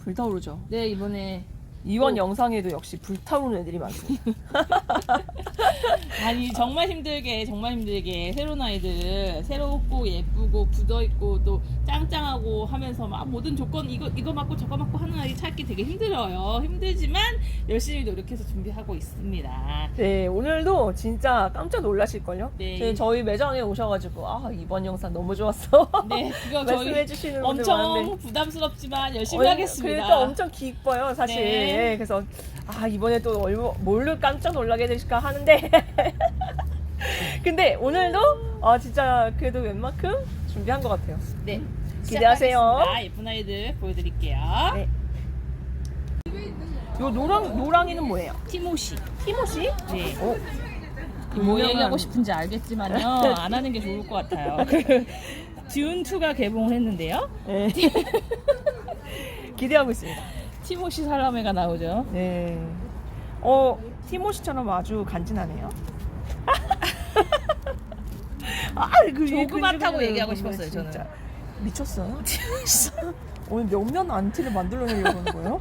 불타오르죠. 네, 이번에 이번 영상에도 역시 불타오르는 애들이 많습니다. 아니 정말 힘들게 새로운 아이들 새롭고 예쁘고 굳어있고 또 짱짱하고 하면서 막 모든 조건 이거 맞고 저거 맞고 하는 아이 찾기 되게 힘들어요. 힘들지만 열심히 노력해서 준비하고 있습니다. 네, 오늘도 진짜 깜짝 놀라실걸요? 네. 저희 매장에 오셔가지고 이번 영상 너무 좋았어. 네, 그거 저희 말씀해주시는 분들 엄청 많은데 부담스럽지만 열심히 하겠습니다. 그래도 엄청 기뻐요, 사실. 네. 그래서 이번에 또 뭘로 깜짝 놀라게 되실까 하는데 근데 오늘도 진짜 그래도 웬만큼 준비한 것 같아요. 네, 기대하세요. 시작하겠습니다. 예쁜 아이들 보여드릴게요. 네. 요 노랑이는 뭐예요? 티모시. 티모시? 네. 유명한- 뭐 얘기하고 싶은지 알겠지만요. 안 하는 게 좋을 것 같아요. 듀운2가 개봉을 했는데요. 네. 기대하고 있습니다. 티모시 살라메가 나오죠. 네. 티모시처럼 아주 간지나네요. 조그맣다고 얘기하고 싶었어요, 저는. 진짜. 미쳤어요? 오늘 몇몇 안티를 만들어내려고 하는 거예요?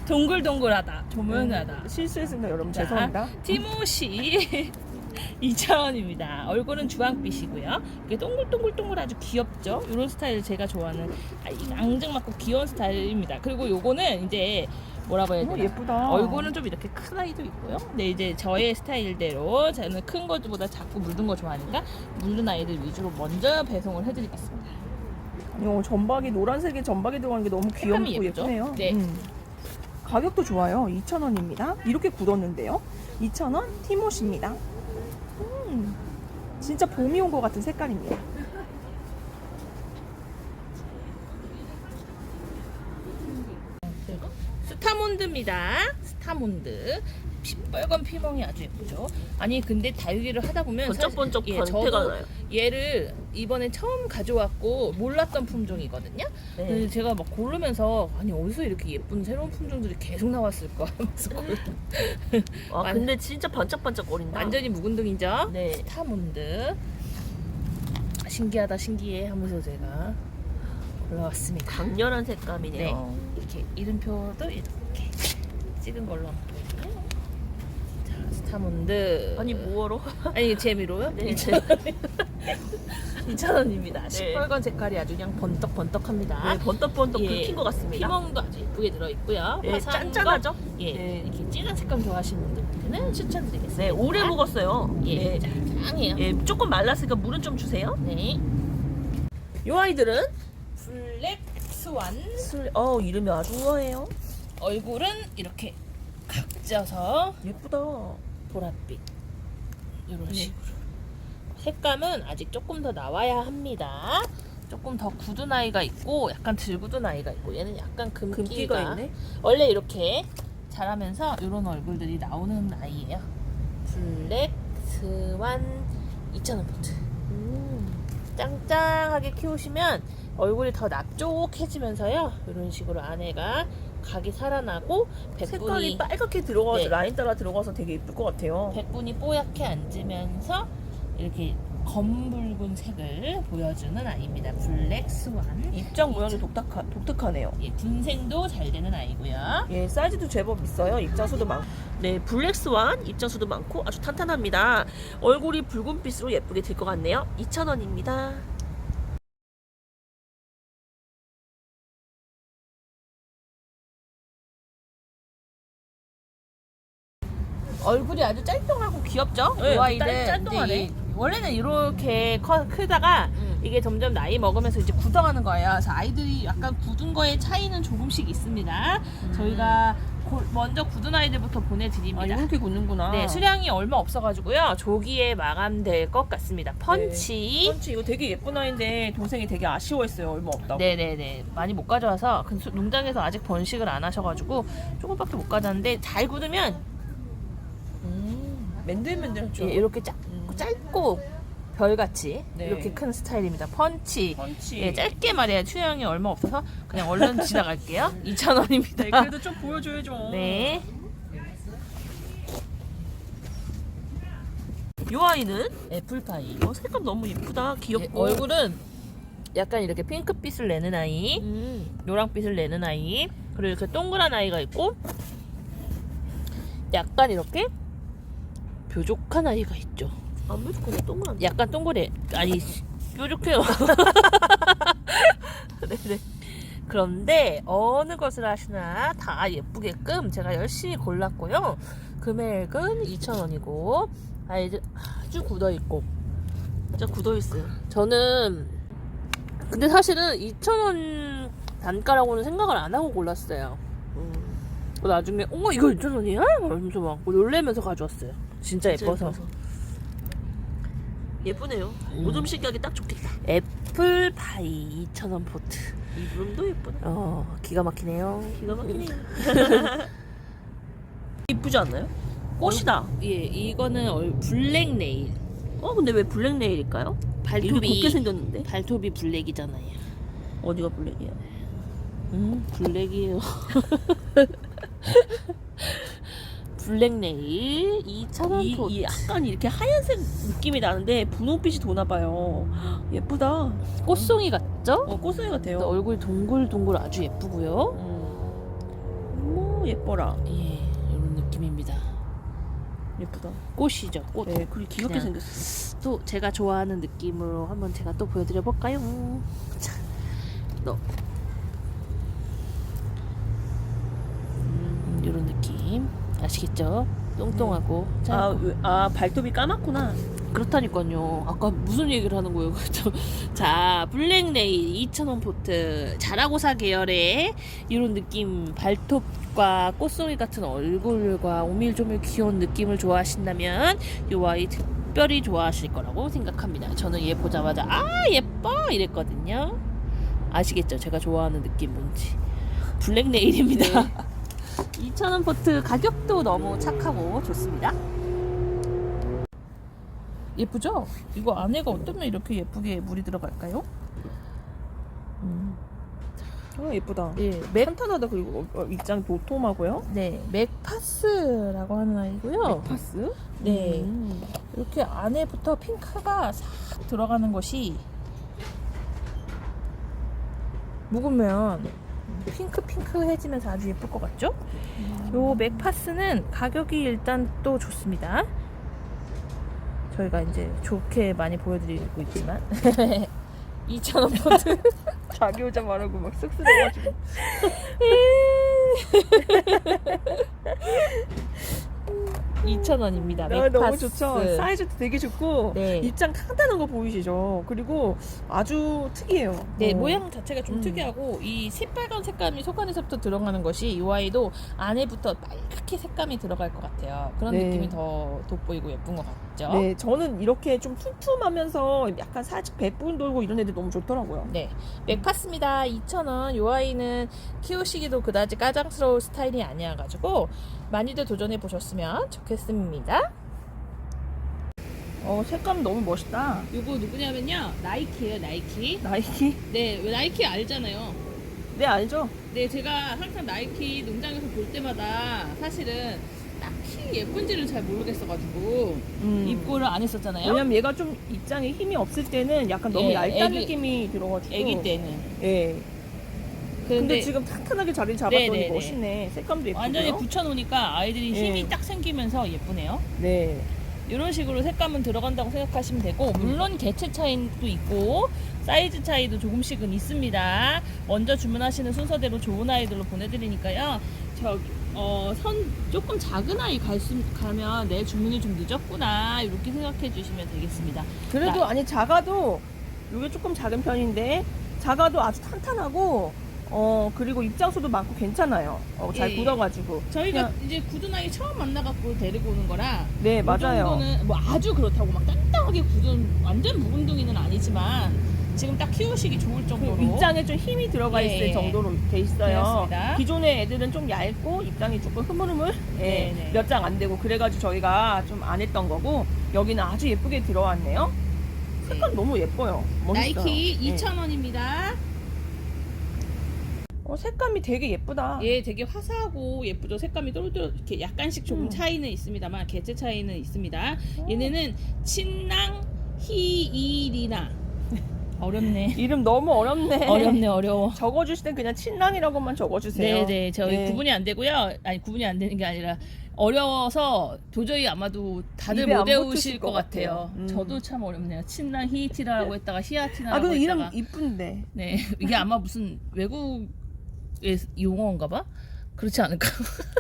동글동글하다, 조명하다. 실수했습니다, 여러분. 죄송합니다. 티모시 2,000원입니다. 얼굴은 주황빛이고요. 이게 동글동글동글 아주 귀엽죠. 이런 스타일 제가 좋아하는 앙증맞고 귀여운 스타일입니다. 그리고 요거는 이제 뭐라고 해야 되나? 예쁘다. 얼굴은 좀 이렇게 큰 아이도 있고요. 근데 이제 저의 스타일대로 저는 큰 것보다 작고 물든 거 좋아하니까 물든 아이들 위주로 먼저 배송을 해드리겠습니다. 전박이 노란색에 전박이 들어가는 게 너무 귀엽고 색감이 예쁘죠? 예쁘네요. 네. 가격도 좋아요. 2,000원입니다. 이렇게 굳었는데요. 2,000원 티모시입니다. 진짜 봄이 온 것 같은 색깔입니다. 스타몬드입니다. 스타몬드. 빨간 피멍이 아주 예쁘죠. 아니 근데 다육이를 하다 보면 번쩍번쩍 사실, 변태가 저도 나요. 얘를 이번에 처음 가져왔고 몰랐던 품종이거든요. 네. 근데 제가 막 고르면서 아니 어디서 이렇게 예쁜 새로운 품종들이 계속 나왔을까 하면서 근데 진짜 반짝반짝거린다. 완전히 묵은둥이죠. 네. 스타몬드. 신기하다 신기해 하면서 제가 골라왔습니다. 강렬한 색감이네요. 이렇게 이름표도 이렇게 찍은 걸로 한번 보여드릴게요. 자, 스타몬드. 뭐하러? 아니 재미로요? 네. 2,000원입니다. 시뻘건 색깔이 아주 그냥 번떡번떡합니다. 번떡번떡 예. 긁힌 것 같습니다. 피멍도 아주 예쁘게 들어있고요. 네, 화사한 짠짠하죠? 거, 예, 네. 이렇게 진한 색감 좋아하시는 분들한테는 추천드리겠습니다. 네, 오래 묵었어요. 예, 네. 짱이에요. 예, 조금 말랐으니까 물은 좀 주세요. 네. 이 아이들은 블랙 스완. 이름이 아주 우아해요. 얼굴은 이렇게 각져서 예쁘다. 보랏빛 이런 네. 식으로. 색감은 아직 조금 더 나와야 합니다. 조금 더 굳은 아이가 있고 약간 덜 굳은 아이가 있고 얘는 약간 금기가 있네. 원래 이렇게 자라면서 이런 얼굴들이 나오는 아이예요. 블랙 스완 2,000원부터 짱짱하게 키우시면 얼굴이 더 납작해지면서요. 이런 식으로 안에가 각이 살아나고 색깔이 백분이 빨갛게 들어가서 네. 라인 따라 들어가서 되게 예쁠 것 같아요. 백분이 뽀얗게 앉으면서 이렇게 검붉은 색을 보여주는 아이입니다. 블랙 스완. 입장 모양이 독특하네요. 예, 군생도 잘 되는 아이고요. 예, 사이즈도 제법 있어요. 입장수도 많고. 네, 블랙스완 입장수도 많고 아주 탄탄합니다. 얼굴이 붉은빛으로 예쁘게 될 것 같네요. 2,000원입니다. 얼굴이 아주 짤뚱하고 귀엽죠? 네, 이 아이들 짤뚱하네. 이제 원래는 이렇게 크다가 이게 점점 나이 먹으면서 이제 굳어가는 거예요. 그래서 아이들이 약간 굳은 거의 차이는 조금씩 있습니다. 저희가 먼저 굳은 아이들부터 보내드립니다. 이렇게 굳는구나. 네, 수량이 얼마 없어가지고요. 조기에 마감될 것 같습니다. 펀치. 펀치 이거 되게 예쁜 아이인데 동생이 되게 아쉬워했어요. 얼마 없다고. 네네네. 많이 못 가져와서 농장에서 아직 번식을 안 하셔가지고 조금밖에 못 가져왔는데 잘 굳으면 맨들맨들하죠. 예, 이렇게 짧고 별같이 네. 이렇게 큰 스타일입니다. 펀치. 펀치. 예, 짧게 말해야 수량이 얼마 없어서 그냥 얼른 지나갈게요. 2,000원입니다. 네, 그래도 좀 보여줘야죠. 네. 이 아이는 애플파이. 색감 너무 예쁘다. 귀엽고. 얼굴은 약간 이렇게 핑크빛을 내는 아이, 노랑빛을 내는 아이, 그리고 이렇게 동그란 아이가 있고, 약간 이렇게 뾰족한 아이가 있죠. 안 뾰족하네. 동그란. 약간 동그래. 아니, 뾰족해요. 네네. 그런데 어느 것을 하시나 다 예쁘게끔 제가 열심히 골랐고요. 금액은 2,000원이고 아이들 아주 굳어있고, 진짜 굳어있어요. 저는 근데 사실은 2,000원 단가라고는 생각을 안 하고 골랐어요. 나중에 이거 2,000원이야? 이러면서 막 놀래면서 가져왔어요. 진짜 예뻐서. 예쁘네요. 오줌 씻기 하기 딱 좋겠다. 애플파이 2,000원 포트. 이 룸도 예쁘네. 기가 막히네요. 기가 막히네요. 이쁘지 않나요? 꽃이다. 예, 이거는 블랙 네일. 근데 왜 블랙 네일일까요? 이렇게 곱게 생겼는데? 발톱이 블랙이잖아요. 어디가 블랙이야? 블랙이에요. 블랙 네일 2,000원 포트. 이 약간 이렇게 하얀색 느낌이 나는데 분홍빛이 도나봐요. 예쁘다. 꽃송이 같죠? 꽃송이 같아요. 얼굴 동글동글 아주 예쁘고요. 예뻐라. 예, 이런 느낌입니다. 예쁘다. 꽃이죠, 꽃. 네, 그리고 귀엽게 그냥 생겼어. 또 제가 좋아하는 느낌으로 한번 제가 또 보여드려 볼까요? 자, 이런 느낌 아시겠죠? 똥똥하고 발톱이 까맣구나. 그렇다니까요. 아까 무슨 얘기를 하는 거예요? 자, 블랙 네일 2,000원 포트 자라고사 계열의 이런 느낌, 발톱과 꽃송이 같은 얼굴과 오밀조밀 귀여운 느낌을 좋아하신다면 이 아이 특별히 좋아하실 거라고 생각합니다. 저는 얘 보자마자 예뻐 이랬거든요. 아시겠죠? 제가 좋아하는 느낌 뭔지. 블랙 네일입니다. 네. 2,000원 포트 가격도 너무 착하고 좋습니다. 예쁘죠? 이거 안에가 어쩌면 이렇게 예쁘게 물이 들어갈까요? 예쁘다. 예, 탄탄하다. 그리고 입장 도톰하고요. 네, 맥파스라고 하는 아이고요. 파스? 네, 이렇게 안에부터 핑크가 싹 들어가는 것이 묵으면 핑크해지면서 아주 예쁠 것 같죠? 요 맥파스는 가격이 일단 또 좋습니다. 저희가 이제 좋게 많이 보여드리고 있지만 2,000원 포트. 자기 혼자 말하고 막 쓱쓱해가지고. 2,000원입니다. 맥파스. 너무 좋죠. 사이즈도 되게 좋고 네. 입장 탄탄한 거 보이시죠? 그리고 아주 특이해요. 네, 모양 자체가 좀 음. 특이하고 이 새빨간 색감이 속안에서부터 들어가는 것이 이 아이도 안에부터 빨갛게 색감이 들어갈 것 같아요. 그런 네. 느낌이 더 돋보이고 예쁜 것 같죠? 네, 저는 이렇게 좀 툼툼하면서 약간 살짝 배분 돌고 이런 애들 너무 좋더라고요. 네, 맥파스입니다. 2,000원. 이 아이는 키우시기도 그다지 까장스러울 스타일이 아니어가지고 많이들 도전해 보셨으면 좋겠습니다. 색감 너무 멋있다. 이거 누구냐면요, 나이키예요. 나이키. 나이키? 네, 나이키 알잖아요. 네, 알죠? 네, 제가 항상 나이키 농장에서 볼 때마다 사실은 딱히 예쁜지를 잘 모르겠어가지고 입고를 안 했었잖아요. 왜냐면 얘가 좀 입장에 힘이 없을 때는 약간 너무 예, 얇다는 애기- 느낌이 들어가지고. 아기 때는. 예. 근데 근데 지금 탄탄하게 자리를 잡았더니 네네네. 멋있네. 색감도 예쁘고요. 완전히 붙여놓으니까 아이들이 힘이 예. 딱 생기면서 예쁘네요. 네. 이런 식으로 색감은 들어간다고 생각하시면 되고, 물론 개체 차이도 있고 사이즈 차이도 조금씩은 있습니다. 먼저 주문하시는 순서대로 좋은 아이들로 보내드리니까요. 선 조금 작은 아이 가면 내 주문이 좀 늦었구나 이렇게 생각해 주시면 되겠습니다. 그래도 아니 작아도 이게 조금 작은 편인데 작아도 아주 탄탄하고 그리고 입장수도 많고 괜찮아요. 잘 예. 굳어가지고. 저희가 그냥- 이제 굳은 아이 처음 만나갖고 데리고 오는 거라 네, 이 맞아요. 정도는 뭐 아주 그렇다고 막 단단하게 굳은 완전 묵은둥이는 아니지만 지금 딱 키우시기 좋을 정도로 그 입장에 좀 힘이 들어가 있을 예. 정도로 돼 있어요. 그렇습니다. 기존의 애들은 좀 얇고 입장이 조금 흐물흐물 네네. 몇 장 안 되고 그래가지고 저희가 좀 안 했던 거고 여기는 아주 예쁘게 들어왔네요. 색깔 너무 예뻐요. 멋있어요. 나이키 예. 2,000원입니다. 색감이 되게 예쁘다. 얘 되게 화사하고 예쁘죠. 색감이 또르르 이렇게 약간씩 조금 차이는 있습니다만 개체 차이는 있습니다. 얘네는 친낭 히이리나 어렵네. 이름 너무 어렵네. 어렵네, 어려워. 적어주실 땐 그냥 친랑이라고만 적어주세요. 네네, 저희 네. 구분이 안 되고요. 아니, 구분이 안 되는 게 아니라 어려워서 도저히 아마도 다들 입에 못 안 외우실 붙으실 것 것 같아요. 같아요. 저도 참 어렵네요. 친랑 히티라고 했다가 히아티나라고 아, 근데 이름 했다가. 이쁜데. 네, 이게 아마 무슨 외국의 용어인가 봐? 그렇지 않을까?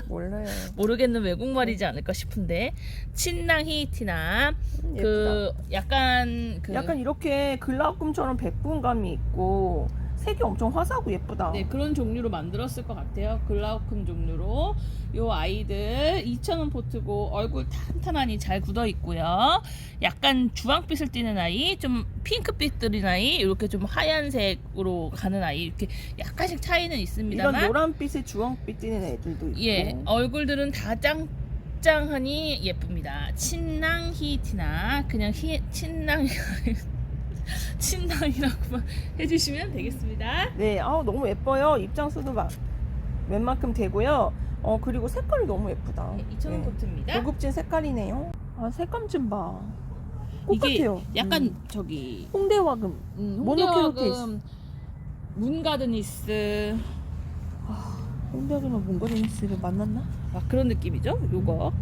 몰라요. 모르겠는 외국말이지 않을까 싶은데 친랑 히티나 예쁘다. 그 약간 그 약간 이렇게 글라꿈처럼 백분감이 있고 색이 엄청 화사하고 예쁘다. 네, 그런 종류로 만들었을 것 같아요. 글라우큰 종류로. 요 아이들 2,000원 포트고 얼굴 탄탄하니 잘 굳어 있고요. 약간 주황빛을 띠는 아이, 좀 핑크빛 띠는 아이, 이렇게 좀 하얀색으로 가는 아이, 이렇게 약간씩 차이는 이런 있습니다만 노란빛에 주황빛 띠는 애들도 있고. 예, 얼굴들은 다 짱짱하니 예쁩니다. 친랑 히티나 그냥 친랑 친랑이라고만 해주시면 되겠습니다. 네, 아우 너무 예뻐요. 입장수도 웬만큼 되고요. 그리고 색깔이 너무 예쁘다. 네, 2,000원 포트입니다. 고급진 색깔이네요. 아, 색감 좀 봐. 이게 똑같아요. 약간 저기 홍대화금. 모노케로테이스. 홍대화금 문가드니스 홍대화금과 몽고데니스를 만났나? 막 그런 느낌이죠. 요거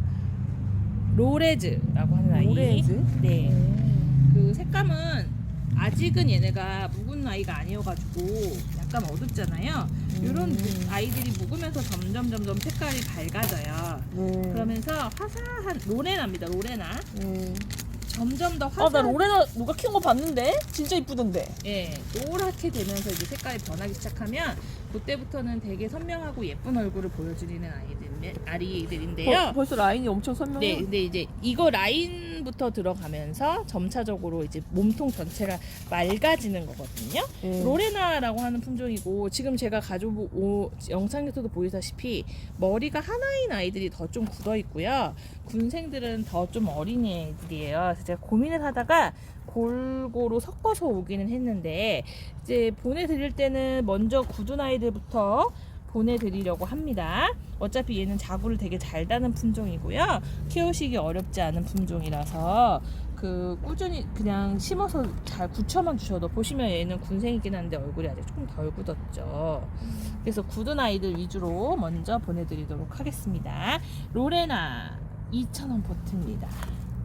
로레즈라고 하는 아이. 로레즈? 네. 그 색감은 아직은 얘네가 묵은 아이가 아니어가지고 약간 어둡잖아요. 이런 아이들이 묵으면서 점점 색깔이 밝아져요. 그러면서 화사한 로레나입니다. 로레나. 점점 더 아, 화사한 나 로레나 누가 키운 거 봤는데? 진짜 이쁘던데. 예, 노랗게 되면서 이제 색깔이 변하기 시작하면 그때부터는 되게 선명하고 예쁜 얼굴을 보여주는 아이들인데요. 벌써 라인이 엄청 선명해. 네, 근데 이제 이거 라인부터 들어가면서 점차적으로 이제 몸통 전체가 맑아지는 거거든요. 네. 로레나라고 하는 품종이고 지금 제가 가지고 영상에서도 보이다시피 머리가 하나인 아이들이 더 좀 굳어 있고요. 군생들은 더 좀 어린 애들이에요. 그래서 제가 고민을 하다가 골고루 섞어서 오기는 했는데 이제 보내드릴 때는 먼저 굳은 아이들부터 보내드리려고 합니다. 어차피 얘는 자구를 되게 잘 다는 품종이고요. 키우시기 어렵지 않은 품종이라서 그 꾸준히 그냥 심어서 잘 굳혀만 주셔도 보시면 얘는 군생이긴 한데 얼굴이 아직 조금 덜 굳었죠. 그래서 굳은 아이들 위주로 먼저 보내드리도록 하겠습니다. 로레나 2,000원 포트입니다.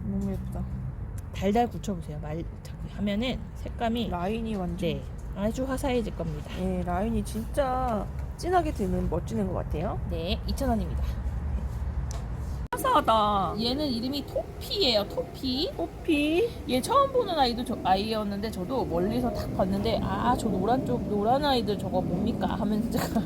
너무 예쁘다. 달달 굳혀보세요. 하면은 색감이 라인이 완전. 네, 아주 화사해질 겁니다. 네, 라인이 진짜 진하게 드는 멋지는 것 같아요. 네, 2,000원입니다. 화사하다. 얘는 이름이 토피예요. 토피. 호피. 얘 처음 보는 아이였는데 저도 멀리서 딱 봤는데 저 노란 아이들 저거 뭡니까 하면서 제가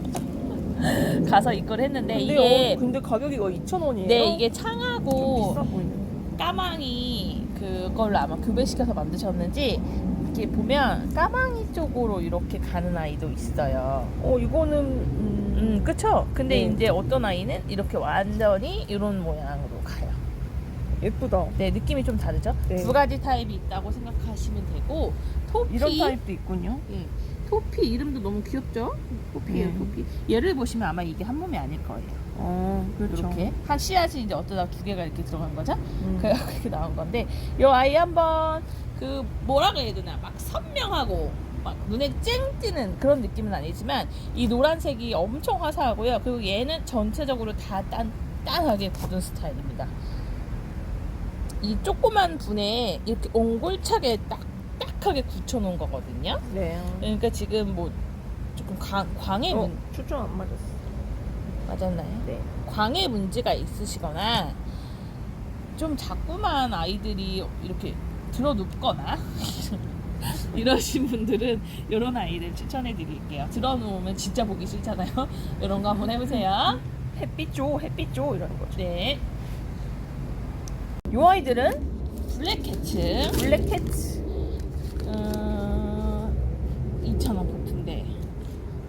가서 이걸 했는데 이게 근데 가격이 이거 2,000원이에요. 네, 이게 좀 창하고 비싸 보이네. 까망이 그걸로 아마 교배시켜서 만드셨는지 이렇게 보면 까망이 쪽으로 이렇게 가는 아이도 있어요. 이거는 그쵸? 근데 네. 이제 어떤 아이는 이렇게 완전히 이런 모양으로 가요. 예쁘다. 네, 느낌이 좀 다르죠? 네. 두 가지 타입이 있다고 생각하시면 되고 토피 이런 타입도 있군요. 예, 토피 이름도 너무 귀엽죠? 토피예요, 네. 토피. 얘를 보시면 아마 이게 한 몸이 아닐 거예요. 그렇죠. 이렇게 한 씨앗이 이제 어쩌다 두 개가 이렇게 들어간 거죠? 음. 그래서 이렇게 나온 건데 이 아이 한번 그 뭐라고 해야 되나 막 선명하고 막 눈에 쨍 띄는 그런 느낌은 아니지만 이 노란색이 엄청 화사하고요. 그리고 얘는 전체적으로 다 단단하게 굳은 스타일입니다. 이 조그만 분에 이렇게 옹골차게 딱딱하게 굳혀놓은 거거든요. 네. 그러니까 지금 뭐 조금 광해 초점 안 맞았어. 맞았나요? 네. 광해 문제가 있으시거나 좀 자꾸만 아이들이 이렇게 들어눕거나 이러신 분들은 이런 아이들 추천해 드릴게요. 들어놓으면 진짜 보기 싫잖아요. 이런 거 한번 해보세요. 햇빛 줘 이러는 거죠. 네, 이 아이들은 블랙캐츠 블랙캣츠. 2,000원 포트인데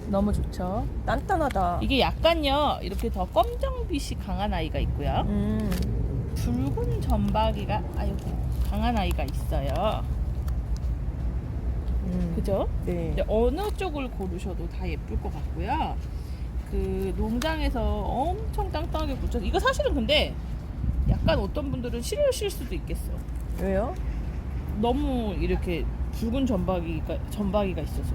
너무 좋죠. 단단하다. 이게 약간요 이렇게 더 검정빛이 강한 아이가 있고요. 붉은 점박이가 강한 아이가 있어요. 그죠? 네. 근데 어느 쪽을 고르셔도 다 예쁠 것 같고요. 그 농장에서 엄청 땅땅하게 굳혀서 이거 사실은 근데 약간 어떤 분들은 싫으실 수도 있겠어. 왜요? 너무 이렇게 붉은 점박이가 있어서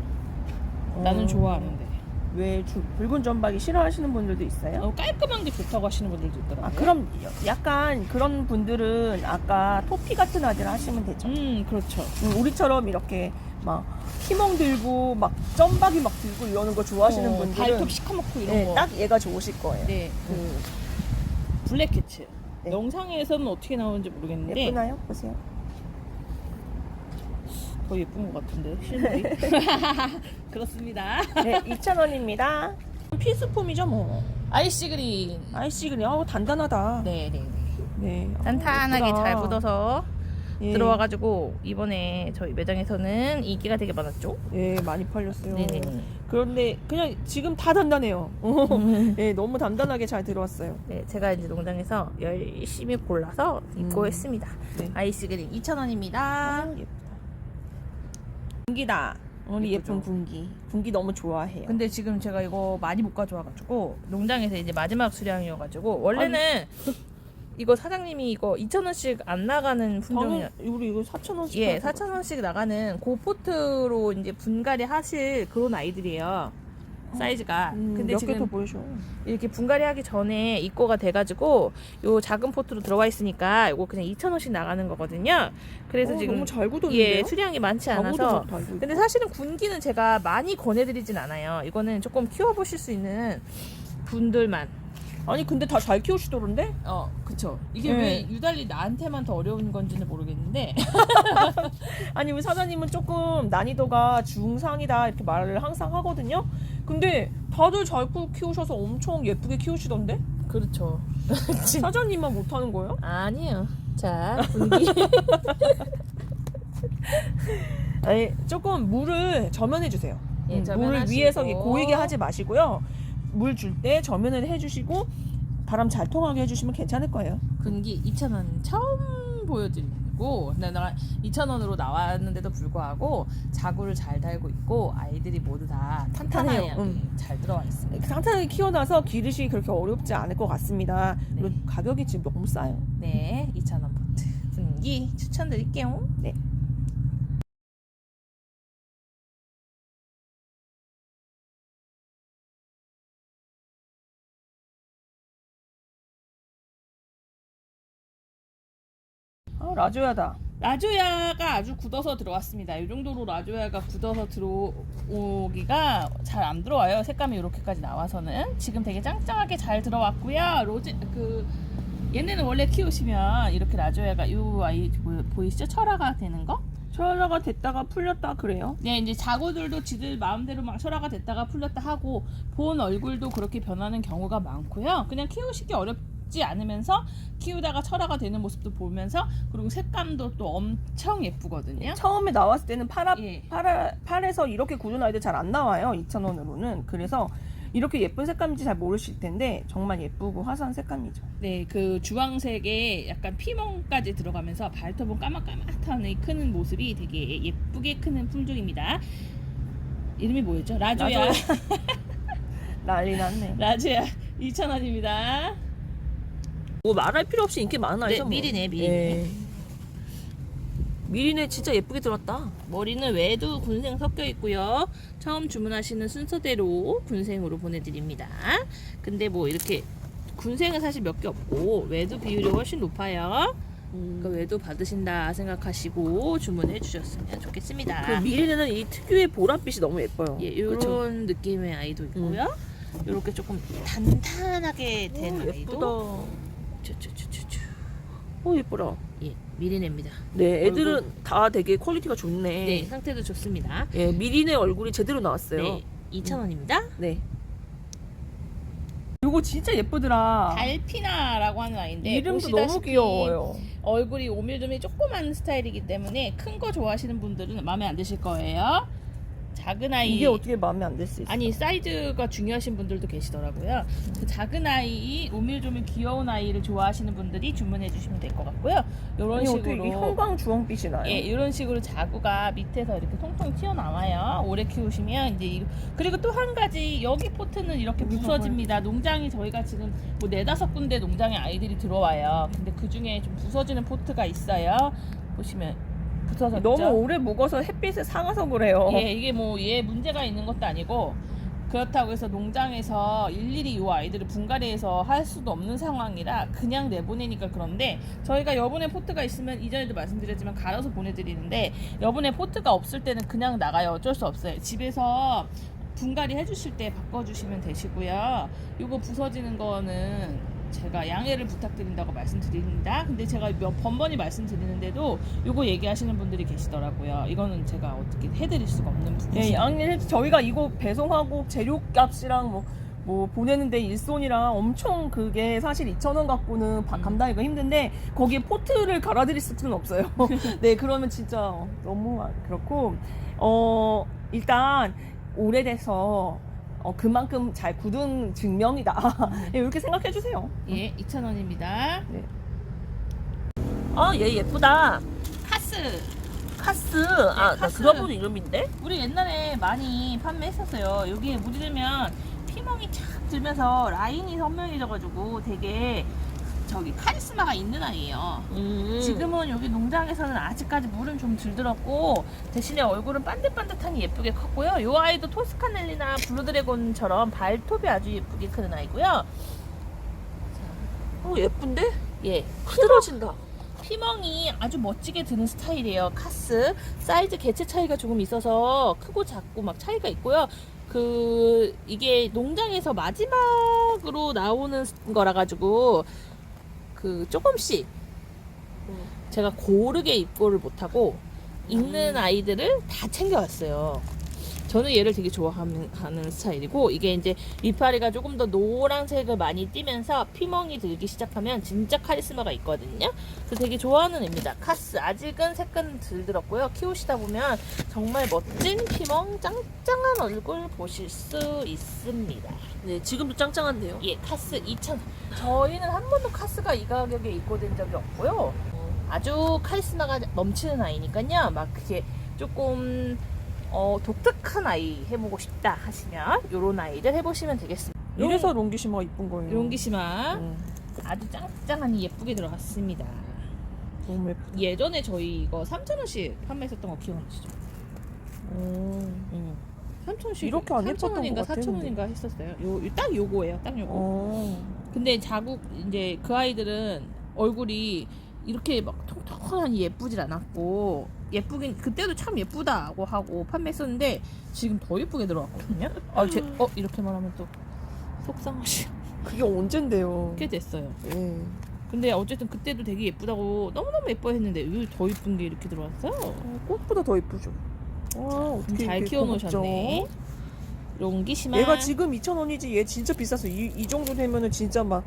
나는 좋아하는데. 왜 붉은 점박이 싫어하시는 분들도 있어요? 깔끔한 게 좋다고 하시는 분들도 있더라고요. 아, 그럼 약간 그런 분들은 아까 토피 같은 아들 하시면 되죠. 그렇죠. 우리처럼 이렇게 막 희멍 들고 막 점박이 막 들고 이러는 거 좋아하시는 분들은 발톱 시커멓고 이런 네, 거. 딱 얘가 좋으실 거예요. 네, 그 블랙캐츠. 네. 영상에서는 어떻게 나오는지 모르겠는데 예쁘나요? 보세요. 더 예쁜 것 같은데 실물이. 그렇습니다. 네, 2,000원입니다. 필수품이죠 뭐. 아이시 그린. 아이씨 그냥 단단하다. 네네. 네. 단단하게 예쁘다. 잘 묻어서 예. 들어와가지고 이번에 저희 매장에서는 인기가 되게 많았죠. 예, 많이 팔렸어요. 네네네. 그런데 그냥 지금 다 단단해요. 예, 너무 단단하게 잘 들어왔어요. 네, 제가 이제 농장에서 열심히 골라서 입고 했습니다. 네. 아이스 그린 2,000원입니다. 아, 예쁘다. 군기다. 우리 예쁘죠? 예쁜 군기. 군기 너무 좋아해요. 근데 지금 제가 이거 많이 못 가져와가지고 농장에서 이제 마지막 수량이어가지고 원래는 이거 사장님이 이거 2,000원씩 안 나가는 품종이야. 우리 이거 4,000원씩. 예, 4,000원씩 나가는 고포트로 이제 분갈이 하실 그런 아이들이에요. 사이즈가. 근데 몇 개 더 지금 보여줘. 이렇게 분갈이 하기 전에 입고가 돼가지고 요 작은 포트로 들어와 있으니까 이거 그냥 2,000원씩 나가는 거거든요. 그래서 지금 너무 잘 굳었는데요? 예, 수량이 많지 않아서. 근데 사실은 군기는 제가 많이 권해드리진 않아요. 이거는 조금 키워보실 수 있는 분들만. 아니 근데 다 잘 키우시더던데? 그쵸. 이게 네. 왜 유달리 나한테만 더 어려운 건지는 모르겠는데. 아니 우리 사장님은 조금 난이도가 중상이다 이렇게 말을 항상 하거든요. 근데 다들 잘 키우셔서 엄청 예쁘게 키우시던데? 그렇죠. 사장님만 못하는 거예요? 아니에요. 자, 군기. 아니 조금 물을 저면해 주세요. 예, 물을 저면하시고. 위에서 고이게 하지 마시고요. 물 줄 때 저면을 해주시고 바람 잘 통하게 해주시면 괜찮을 거예요. 군기 2,000원 처음 보여드리고 근데 나 2,000원으로 나왔는데도 불구하고 자구를 잘 달고 있고 아이들이 모두 다 탄탄해요. 탄탄하게 잘 들어와 있습니다. 상탄하게 키워놔서 기르시기 그렇게 어렵지 않을 것 같습니다. 네. 그리고 가격이 지금 너무 싸요. 네, 2,000원 포트. 군기 추천드릴게요. 네. 라조야다. 라조야가 아주 굳어서 들어왔습니다. 이 정도로 라조야가 굳어서 들어오기가 잘 안 들어와요. 색감이 이렇게까지 나와서는 지금 되게 짱짱하게 잘 들어왔고요. 얘네는 원래 키우시면 이렇게 라조야가 이 아이 보이시죠? 철화가 되는 거? 철화가 됐다가 풀렸다 그래요? 네, 이제 자구들도 지들 마음대로 막 철화가 됐다가 풀렸다 하고 본 얼굴도 그렇게 변하는 경우가 많고요. 그냥 키우시기 어렵지 않으면서 키우다가 철화가 되는 모습도 보면서 그리고 색감도 또 엄청 예쁘거든요. 처음에 나왔을 때는 예. 팔에서 이렇게 굳은 아이들 잘 안 나와요. 2,000원으로는. 그래서 이렇게 예쁜 색감인지 잘 모르실 텐데 정말 예쁘고 화사한 색감이죠. 네, 그 주황색에 약간 피멍까지 들어가면서 발톱은 까맣까맣하니 크는 모습이 되게 예쁘게 크는 품종입니다. 이름이 뭐였죠? 라조야. 난리 났네. 라조야 2,000원입니다. 뭐 말할 필요 없이 인기 많은 아이죠. 네, 뭐. 미리네, 미리네. 예. 미리네 진짜 예쁘게 들었다. 머리는 외두 군생 섞여 있고요. 처음 주문하시는 순서대로 군생으로 보내드립니다. 근데 뭐 이렇게 군생은 사실 몇 개 없고 외두 비율이 훨씬 높아요. 그 외두 받으신다 생각하시고 주문해 주셨으면 좋겠습니다. 그 미리네는 이 특유의 보랏빛이 너무 예뻐요. 예, 이런 그쵸? 느낌의 아이도 있고요. 이렇게 조금 단단하게 된 오, 아이도. 예쁘다. 오 예쁘다. 예, 미리네입니다. 네, 애들은 다 되게 퀄리티가 좋네. 네, 상태도 좋습니다. 예, 미리네 얼굴이 제대로 나왔어요. 네, 2,000원입니다. 네. 이거 진짜 예쁘더라. 달피나라고 하는 아이인데 이름도 보시다시피 너무 귀여워요. 얼굴이 오밀조밀 조그만 스타일이기 때문에 큰 거 좋아하시는 분들은 마음에 안 드실 거예요. 작은 아이 이게 어떻게 마음에 안 들 수 있어? 아니 사이즈가 중요하신 분들도 계시더라고요. 그 작은 아이 오밀조밀 귀여운 아이를 좋아하시는 분들이 주문해 주시면 될 것 같고요. 이런 아니, 어떻게 이게 식으로 형광 주황빛이 나요? 예, 이런 식으로 자구가 밑에서 이렇게 통통 튀어나와요. 오래 키우시면 이제 그리고 또 한 가지 여기 포트는 이렇게 부서집니다. 농장이 저희가 지금 뭐 4-5 군데 농장에 아이들이 들어와요. 근데 그 중에 좀 부서지는 포트가 있어요. 보시면 붙어서 너무 오래 묵어서 햇빛에 상해서 그래요. 예, 이게 뭐 얘 문제가 있는 것도 아니고 그렇다고 해서 농장에서 일일이 이 아이들을 분갈이해서 할 수도 없는 상황이라 그냥 내보내니까. 그런데 저희가 여분의 포트가 있으면 이전에도 말씀드렸지만 갈아서 보내드리는데 여분의 포트가 없을 때는 그냥 나가요. 어쩔 수 없어요. 집에서 분갈이 해주실 때 바꿔주시면 되시고요. 요거 부서지는 거는 제가 양해를 부탁드린다고 말씀드립니다. 근데 제가 몇 번번이 말씀드리는데도 요거 얘기하시는 분들이 계시더라고요. 이거는 제가 어떻게 해드릴 수가 없는 부분이에요. 예, 양해 저희가 이거 배송하고 재료값이랑 뭐 보내는데 일손이랑 엄청 그게 사실 2,000원 갖고는 감당하기가 힘든데 거기에 포트를 갈아드릴 수는 없어요. 네, 그러면 진짜 너무 그렇고 일단 오래돼서 그만큼 잘 굳은 증명이다. 예, 이렇게 생각해 주세요. 예, 2,000원입니다. 아, 얘 예쁘다. 카스. 카스. 아, 나 카스. 들어본 이름인데? 우리 옛날에 많이 판매했었어요. 여기에 물이 들면 피멍이 착 들면서 라인이 선명해져가지고 되게 저기 카리스마가 있는 아이예요. 지금은 여기 농장에서는 아직까지 물은 좀 덜 들었고 대신에 얼굴은 반듯반듯하니 예쁘게 컸고요. 이 아이도 토스카넬리나 블루드래곤처럼 발톱이 아주 예쁘게 크는 아이고요. 예쁜데? 예, 흐드러진다. 피멍이 아주 멋지게 드는 스타일이에요. 카스 사이즈 개체 차이가 조금 있어서 크고 작고 막 차이가 있고요. 이게 농장에서 마지막으로 나오는 거라 가지고 조금씩 제가 고르게 입고를 못하고 있는 아이들을 다 챙겨왔어요. 저는 얘를 되게 좋아하는 스타일이고 이게 이제 이파리가 조금 더 노란색을 많이 띠면서 피멍이 들기 시작하면 진짜 카리스마가 있거든요. 그래서 되게 좋아하는 애입니다. 카스 아직은 색깔은 덜 들었고요. 키우시다 보면 정말 멋진 피멍 짱짱한 얼굴 보실 수 있습니다. 네, 지금도 짱짱한데요. 예, 카스 2,000원. 저희는 한 번도 카스가 이 가격에 입고된 적이 없고요. 아주 카리스마가 넘치는 아이니까요. 막 그게 조금 독특한 아이 해보고 싶다 하시면 요런 아이를 해보시면 되겠습니다. 이래서 롱기시마가 이쁜 거예요. 롱기시마 아주 짱짱하니 예쁘게 들어갔습니다. 너무 예쁘. 예전에 저희 이거 3,000원씩 판매했었던 거 기억나시죠? 3,000원씩 이렇게 안 예뻤던 3,000원인가 것 같았는데. 4,000원인가 했었어요. 딱 요거예요. 딱 요거. 근데 이제 그 아이들은 얼굴이 이렇게 막 통통하니 예쁘질 않았고 예쁘긴 그때도 참 예쁘다고 하고 판매했었는데 지금 더 예쁘게 들어왔거든요. 이렇게 말하면 또 속상하시. 그게 언젠데요? 꽤 됐어요. 예. 근데 어쨌든 그때도 되게 예쁘다고 너무너무 예뻐했는데 왜 더 예쁜 게 이렇게 들어왔어요? 꽃보다 더 예쁘죠. 와, 어떻게 잘 이렇게 키워놓으셨네. 고급져? 롱기시마. 얘가 지금 2,000원이지 얘 진짜 비쌌어. 이 정도 되면은 진짜 막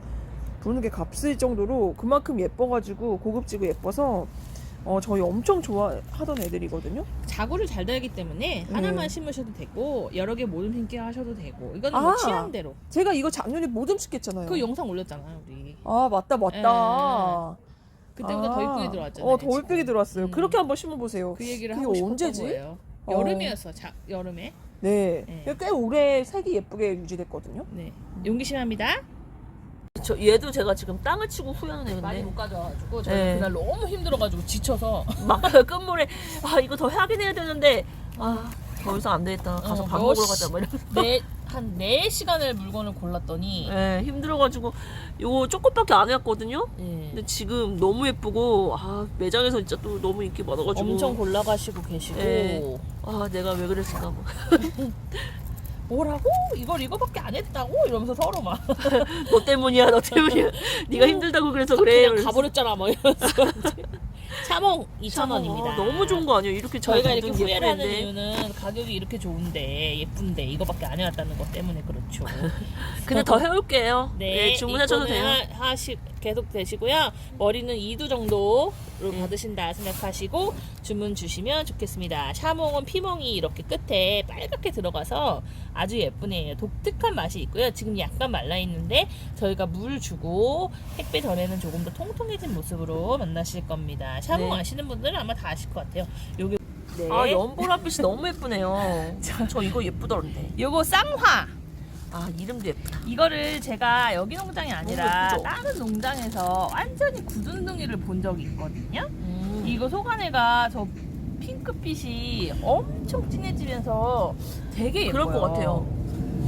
부르는 게 값을 정도로 그만큼 예뻐가지고 고급지고 예뻐서 저희 엄청 좋아하던 애들이거든요. 자구를 잘 달기 때문에 하나만 심으셔도 되고 여러 개 모듬 심기 하셔도 되고 이거는 아. 뭐 취향대로. 제가 이거 작년에 모듬 시켰잖아요. 그 영상 올렸잖아요 우리. 아 맞다. 그때보다 더 예쁘게 들어왔잖아요. 더 예쁘게 들어왔어요. 그렇게 한번 심어보세요. 그 얘기를 그게 하고 싶었던 언제지? 거예요. 여름이었어. 여름에. 네. 네. 꽤 오래 색이 예쁘게 유지됐거든요. 네. 용기심합니다. 얘도 제가 지금 땅을 치고 후회하는 많이 애인데 못 가져와가지고 저희 네. 그날 너무 힘들어가지고 지쳐서 막 끝물에 이거 더 확인해야 되는데 더 이상 안 되겠다. 가서 밥 몇 먹으러 가자. 뭐 이러면서. 한 4시간을 물건을 골랐더니 네, 힘들어가지고 요거 조금밖에 안 해왔거든요. 네. 근데 지금 너무 예쁘고 매장에서 진짜 또 너무 인기 많아가지고 엄청 골라가시고 계시고 네. 내가 왜 그랬을까 뭐. 뭐라고? 이거밖에 안 했다고? 이러면서 서로 막 너 때문이야 너 때문이야 네가 힘들다고 그래서 그래. 그냥 가버렸잖아 뭐 이러면서 차몽 2,000원입니다. 너무 좋은 거 아니에요? 이렇게 잘 저희가 이렇게 만든 후회를 하는 예쁜데. 이유는 가격이 이렇게 좋은데 예쁜데 이거밖에 안 해왔다는 것 때문에 그렇죠. 근데 더 해올게요. 네, 주문하셔도 돼요. 계속 되시고요. 머리는 2두 정도로 받으신다 생각하시고 주문 주시면 좋겠습니다. 샤몽은 피멍이 이렇게 끝에 빨갛게 들어가서 아주 예쁜 애예요. 독특한 맛이 있고요. 지금 약간 말라 있는데 저희가 물 주고 택배 전에는 조금 더 통통해진 모습으로 만나실 겁니다. 샤몽 네. 아시는 분들은 아마 다 아실 것 같아요. 요게 네. 연보라빛이 너무 예쁘네요. 저 이거 예쁘던데. 요거 쌍화. 이름도 예쁘다. 이거를 제가 여기 농장이 아니라 예쁘죠? 다른 농장에서 완전히 굳은 둥이를 본 적이 있거든요. 이거 소간애가 저 핑크빛이 엄청 진해지면서 되게 예뻐요. 그럴 것 같아요.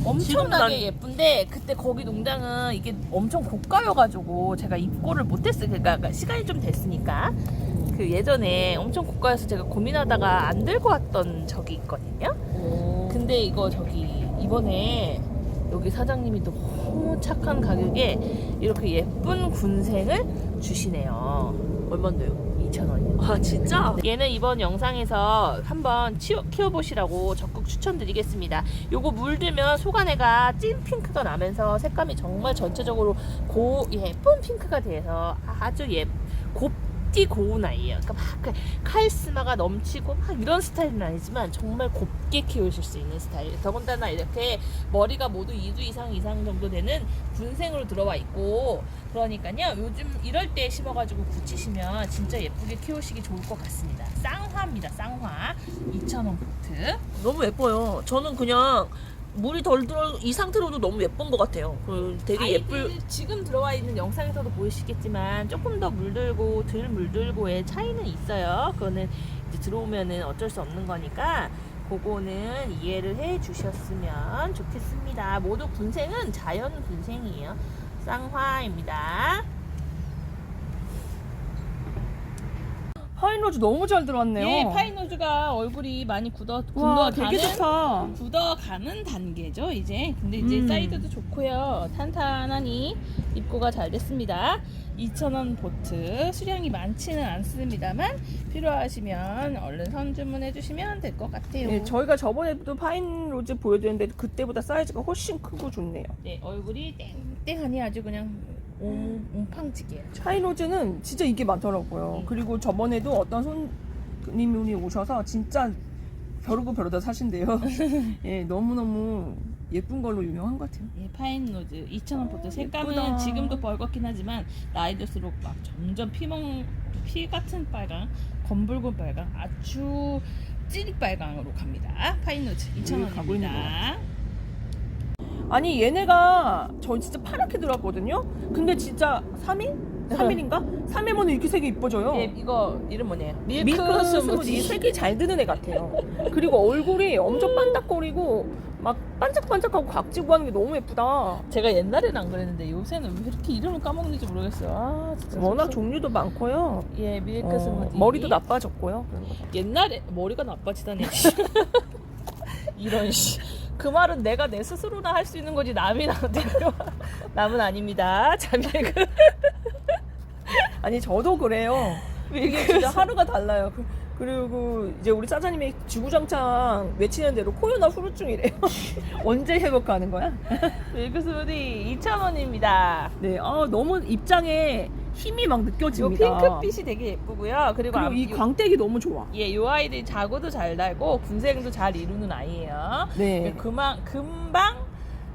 엄청나게 예쁜데 그때 거기 농장은 이게 엄청 고가여가지고 제가 입고를 못했어요. 그러니까 시간이 좀 됐으니까 그 예전에 엄청 고가여서 제가 고민하다가 안 들고 왔던 적이 있거든요. 근데 이거 저기 이번에 여기 사장님이 너무 착한 가격에 이렇게 예쁜 군생을 주시네요. 얼마인데요? 2,000원이요. 아 진짜? 얘는 이번 영상에서 한번 키워보시라고 적극 추천드리겠습니다. 요거 물들면 속안에가 찐 핑크가 나면서 색감이 정말 전체적으로 예쁜 핑크가 돼서 아주 곱디 고운 아이예요. 그러니까 막 카리스마가 넘치고 막 이런 스타일은 아니지만 정말 곱게 키우실 수 있는 스타일. 더군다나 이렇게 머리가 모두 2두 이상 정도 되는 군생으로 들어와 있고, 그러니까요 요즘 이럴 때 심어가지고 굳히시면 진짜 예쁘게 키우시기 좋을 것 같습니다. 쌍화입니다. 쌍화 2,000원 포트. 너무 예뻐요. 저는 그냥 물이 덜 들어 이 상태로도 너무 예쁜 것 같아요. 되게 예쁠. 지금 들어와 있는 영상에서도 보이시겠지만 조금 더 물들고 덜 물들고의 차이는 있어요. 그거는 이제 들어오면은 어쩔 수 없는 거니까 그거는 이해를 해 주셨으면 좋겠습니다. 모두 군생은 자연 군생이에요. 쌍화입니다. 파인로즈 너무 잘 들어왔네요. 예, 파인로즈가 얼굴이 많이 와 되게 굳어가는 좋다. 굳어가는 단계죠 이제. 근데 이제 사이즈도 좋고요, 탄탄하니 입고가 잘 됐습니다. 2,000원 보트, 수량이 많지는 않습니다만 필요하시면 얼른 선주문해 주시면 될 것 같아요. 네, 저희가 저번에도 파인로즈 보여드렸는데 그때보다 사이즈가 훨씬 크고 좋네요. 네, 얼굴이 땡땡하니 아주 그냥 옹팡지게요. 파인로즈는 진짜 이게 많더라고요. 그리고 저번에도 어떤 손님분이 오셔서 진짜 벼르고 벼르다 사신대요. 예, 너무너무 예쁜 걸로 유명한 것 같아요. 예, 파인로즈 2,000원 보트. 색감은 예쁘다. 지금도 벌겋긴 하지만 나이 들수록 막 점점 피 같은 빨강, 검붉은 빨강, 아주 찌릿 빨강으로 갑니다. 파인로즈 가고 있는 것 2,000원입니다. 아니 얘네가 저 진짜 파랗게 들어왔거든요. 근데 진짜 3일? 3일인가? 3일 만에 이렇게 색이 이뻐져요. 예, 이거 이름 뭐냐? 밀크 스무디 색이 잘 드는 애 같아요. 그리고 얼굴이 엄청 반짝거리고 막 반짝반짝하고 각지고 하는 게 너무 예쁘다. 제가 옛날에는 안 그랬는데 요새는 왜 이렇게 이름을 까먹는지 모르겠어요. 아, 진짜. 워낙 종류도 많고요. 예, 밀크 스무디. 머리도 나빠졌고요. 그런 거. 옛날에 머리가 나빠지다니. 이런 씨. 그 말은 내가 내 스스로나 할 수 있는 거지 남이 나한테 남은 아닙니다. 자밀그. 아니 저도 그래요. 이게 진짜 하루가 달라요. 그리고 이제 우리 짜자님이 주구장창 외치는 대로 코로나 후유증이래요. 언제 회복하는 거야? 밀크 스무디 2,000원입니다. 네, 너무 입장에 힘이 막 요 느껴집니다. 핑크빛이 되게 예쁘고요. 그리고 그리고 이 광택이 너무 좋아. 예, 요 아이들이 자구도 잘 달고 군생도 잘 이루는 아이예요. 네. 금방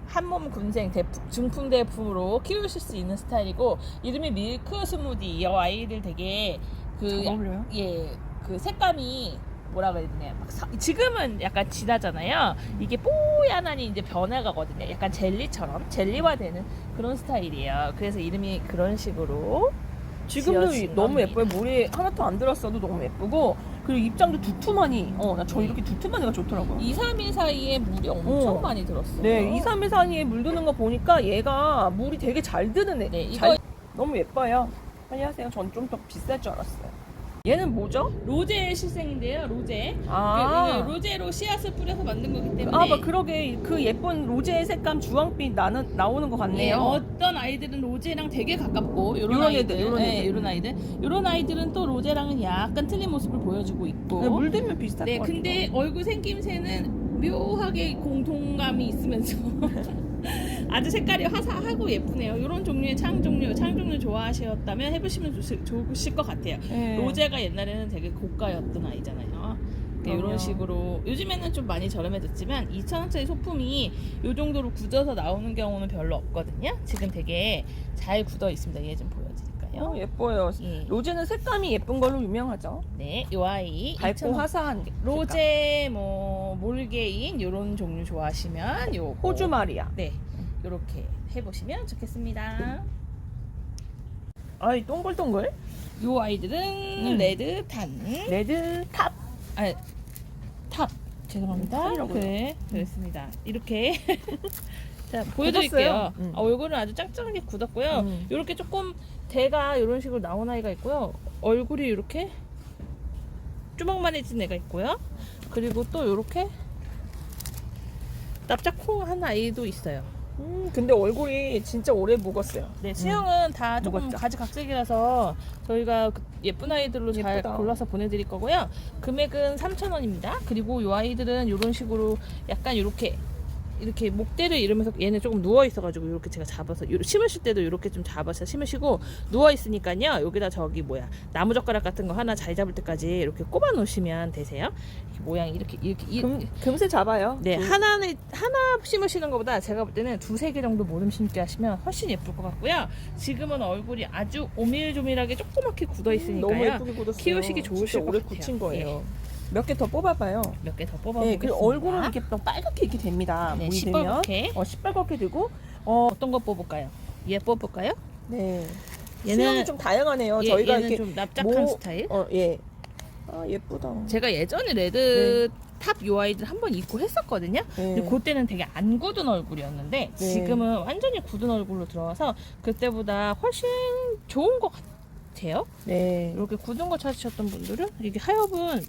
한몸 군생 중품 대품으로 키우실 수 있는 스타일이고, 이름이 밀크 스무디. 이 아이들 되게 잘 어울려요? 그 색감이 뭐라 그래야 되냐, 지금은 약간 진하잖아요. 이게 뽀얀하니 이제 변해가거든요. 약간 젤리화되는 그런 스타일이에요. 그래서 이름이 그런 식으로 지금도 지어진 너무 겁니다. 예뻐요. 물이 하나도 안 들었어도 너무 예쁘고, 그리고 입장도 두툼하니, 저 네. 이렇게 두툼한 애가 좋더라고요. 2, 3일 사이에 물이 엄청 많이 들었어요. 네, 2, 3일 사이에 물 드는 거 보니까 얘가 물이 되게 잘 드는 애. 네, 잘- 이거 너무 예뻐요. 안녕하세요. 전 좀 더 비쌀 줄 알았어요. 얘는 뭐죠? 로제 실생인데요. 로제. 아. 이게 로제로 씨앗을 뿌려서 만든 거기 때문에 막 그러게 그 예쁜 로제 색감 주황빛 나오는 것 예, 같네요. 어떤 아이들은 로제랑 되게 가깝고 요런 요런 아이들, 애들, 요런 예, 애들. 요런 아이들, 요런 아이들은 또 로제랑은 약간 틀린 모습을 보여주고 있고. 네, 물들면 비슷할 네, 것 같아요. 근데 얼굴 생김새는 묘하게 공통감이 있으면서 아주 색깔이 화사하고 예쁘네요. 이런 종류의 창 종류 좋아하셨다면 해보시면 좋으실 것 같아요. 네. 로제가 옛날에는 되게 고가였던 아이잖아요. 그럼요. 이런 식으로 요즘에는 좀 많이 저렴해졌지만 2,000원짜리 소품이 이 정도로 굳어서 나오는 경우는 별로 없거든요. 지금 되게 잘 굳어 있습니다. 얘 좀 보여드릴까요? 예뻐요. 예. 로제는 색감이 예쁜 걸로 유명하죠. 네, 이 아이 밝고 2,000원. 화사한 로제, 뭐 몰개인 이런 종류 좋아하시면 요거 호주 마리아. 네, 요렇게 해보시면 좋겠습니다. 아이 동글동글. 요 아이들은 레드 탄. 레드 탑. 아, 탑. 죄송합니다. 탑이라고요. 네, 그랬습니다. 이렇게 자 보여드릴게요. 굳었어요. 얼굴은 아주 짱짱하게 굳었고요. 이렇게 조금 대가 이런 식으로 나온 아이가 있고요. 얼굴이 이렇게 쪼막만해진 애가 있고요. 그리고 또 이렇게 납작콩한 아이도 있어요. 근데 얼굴이 진짜 오래 묵었어요. 네, 수영은 다 조금 무겁죠? 가지각색이라서 저희가 예쁜 아이들로 잘 예쁘다. 골라서 보내드릴 거고요. 금액은 3,000원입니다. 그리고 이 아이들은 이런 식으로 약간 이렇게 목대를 이러면서 얘는 조금 누워 있어가지고 이렇게 제가 잡아서 심으실 때도 이렇게 좀 잡아서 심으시고 누워 있으니까요. 여기다 나무 젓가락 같은 거 하나 자리 잡을 때까지 이렇게 꼽아 놓으시면 되세요. 이렇게 모양이 이렇게 금세 잡아요. 네, 하나 심으시는 것보다 제가 볼 때는 2-3개 정도 모듬 심기 하시면 훨씬 예쁠 것 같고요. 지금은 얼굴이 아주 오밀조밀하게 조그맣게 굳어 있으니까요. 너무 예쁘게 굳었어요. 키우시기 좋으실 진짜 것 오래 같아요. 굳힌 거예요. 몇 개 더 뽑아봐요. 몇 개 더 네, 뽑아보겠습니다. 그리고 얼굴은 이렇게 또 빨갛게 이렇게 됩니다. 네, 물이 시뻘겋게. 되면 시뻘겋게 되고 어떤 거 뽑을까요? 얘 뽑을까요? 네. 얘는 수영이 좀 다양하네요. 저희가 얘는 이렇게 좀 납작한 스타일. 예. 아 예쁘다. 제가 예전에 레드 탑 요 아이들 한번 입고 했었거든요. 네. 근데 그때는 되게 안 굳은 얼굴이었는데 네. 지금은 완전히 굳은 얼굴로 들어와서 그때보다 훨씬 좋은 것 같아요. 네. 이렇게 굳은 거 찾으셨던 분들은 이게 하엽은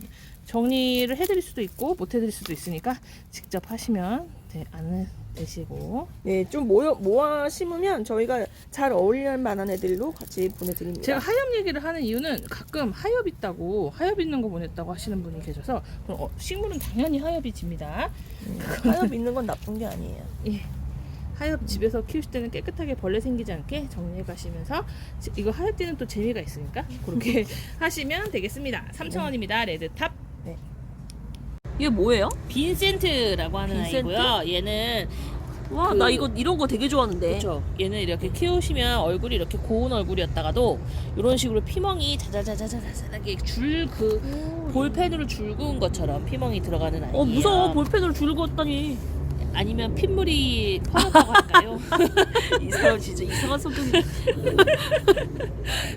정리를 해드릴 수도 있고 못 해드릴 수도 있으니까 직접 하시면 안 되시고. 네, 좀 모아 심으면 저희가 잘 어울릴 만한 애들로 같이 보내드립니다. 제가 하엽 얘기를 하는 이유는 가끔 하엽 있다고 하엽 있는 거 보냈다고 하시는 분이 계셔서 그럼 식물은 당연히 하엽이 집니다. 하엽 있는 건 나쁜 게 아니에요. 예. 하엽 집에서 키우실 때는 깨끗하게 벌레 생기지 않게 정리해 가시면서 이거 하엽 띠는 또 재미가 있으니까 그렇게 하시면 되겠습니다. 3,000원입니다. 레드탑. 이게 뭐예요? 빈센트라고 하는 빈센트? 아이고요. 얘는 와, 나 이런 거 되게 좋아하는데. 그렇죠. 얘는 이렇게 키우시면 얼굴이 이렇게 고운 얼굴이었다가도 이런 식으로 피멍이 자자자자자자하게 볼펜으로 줄 그은 것처럼 피멍이 들어가는 아이예요. 무서워. 볼펜으로 줄 그었다니. 아니면 핏물이 퍼졌다고 할까요? 이 사람 진짜 이상한 성격이.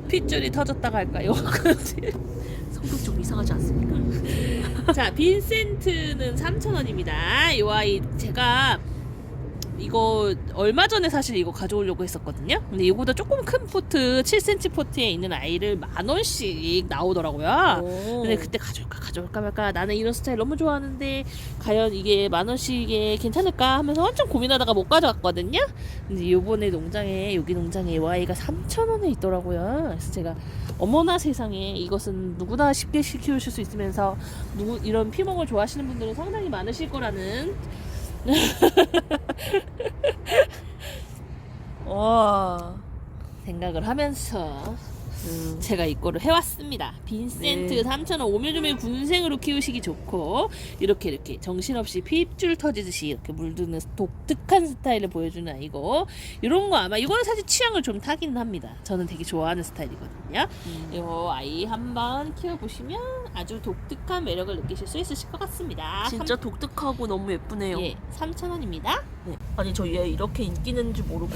핏줄이 터졌다고 할까요? 성격 좀 이상하지 않습니까? 자, 빈센트는 3,000원입니다. 이 아이 제가 이거 얼마 전에 사실 이거 가져오려고 했었거든요. 근데 이거보다 조금 큰 포트, 7cm 포트에 있는 아이를 10,000원씩 나오더라고요. 근데 그때 가져올까 말까. 나는 이런 스타일 너무 좋아하는데 과연 이게 10,000원씩에 괜찮을까 하면서 완전 고민하다가 못 가져갔거든요. 근데 요번에 여기 농장에 이 아이가 3,000원에 있더라고요. 그래서 제가 어머나 세상에, 이것은 누구나 쉽게 키우실 수 있으면서 이런 피멍을 좋아하시는 분들은 상당히 많으실 거라는 와. 생각을 하면서 제가 이거를 해왔습니다. 빈센트 네. 3,000원 오밀조밀 군생으로 키우시기 좋고 이렇게 정신없이 핏줄 터지듯이 이렇게 물드는 독특한 스타일을 보여주는 아이고, 이런 거 아마 이거는 사실 취향을 좀 타기는 합니다. 저는 되게 좋아하는 스타일이거든요. 이 아이 한번 키워보시면 아주 독특한 매력을 느끼실 수 있으실 것 같습니다. 진짜 독특하고 너무 예쁘네요. 예, 3,000원입니다. 네. 아니 저 얘 이렇게 인기 있는 줄 모르고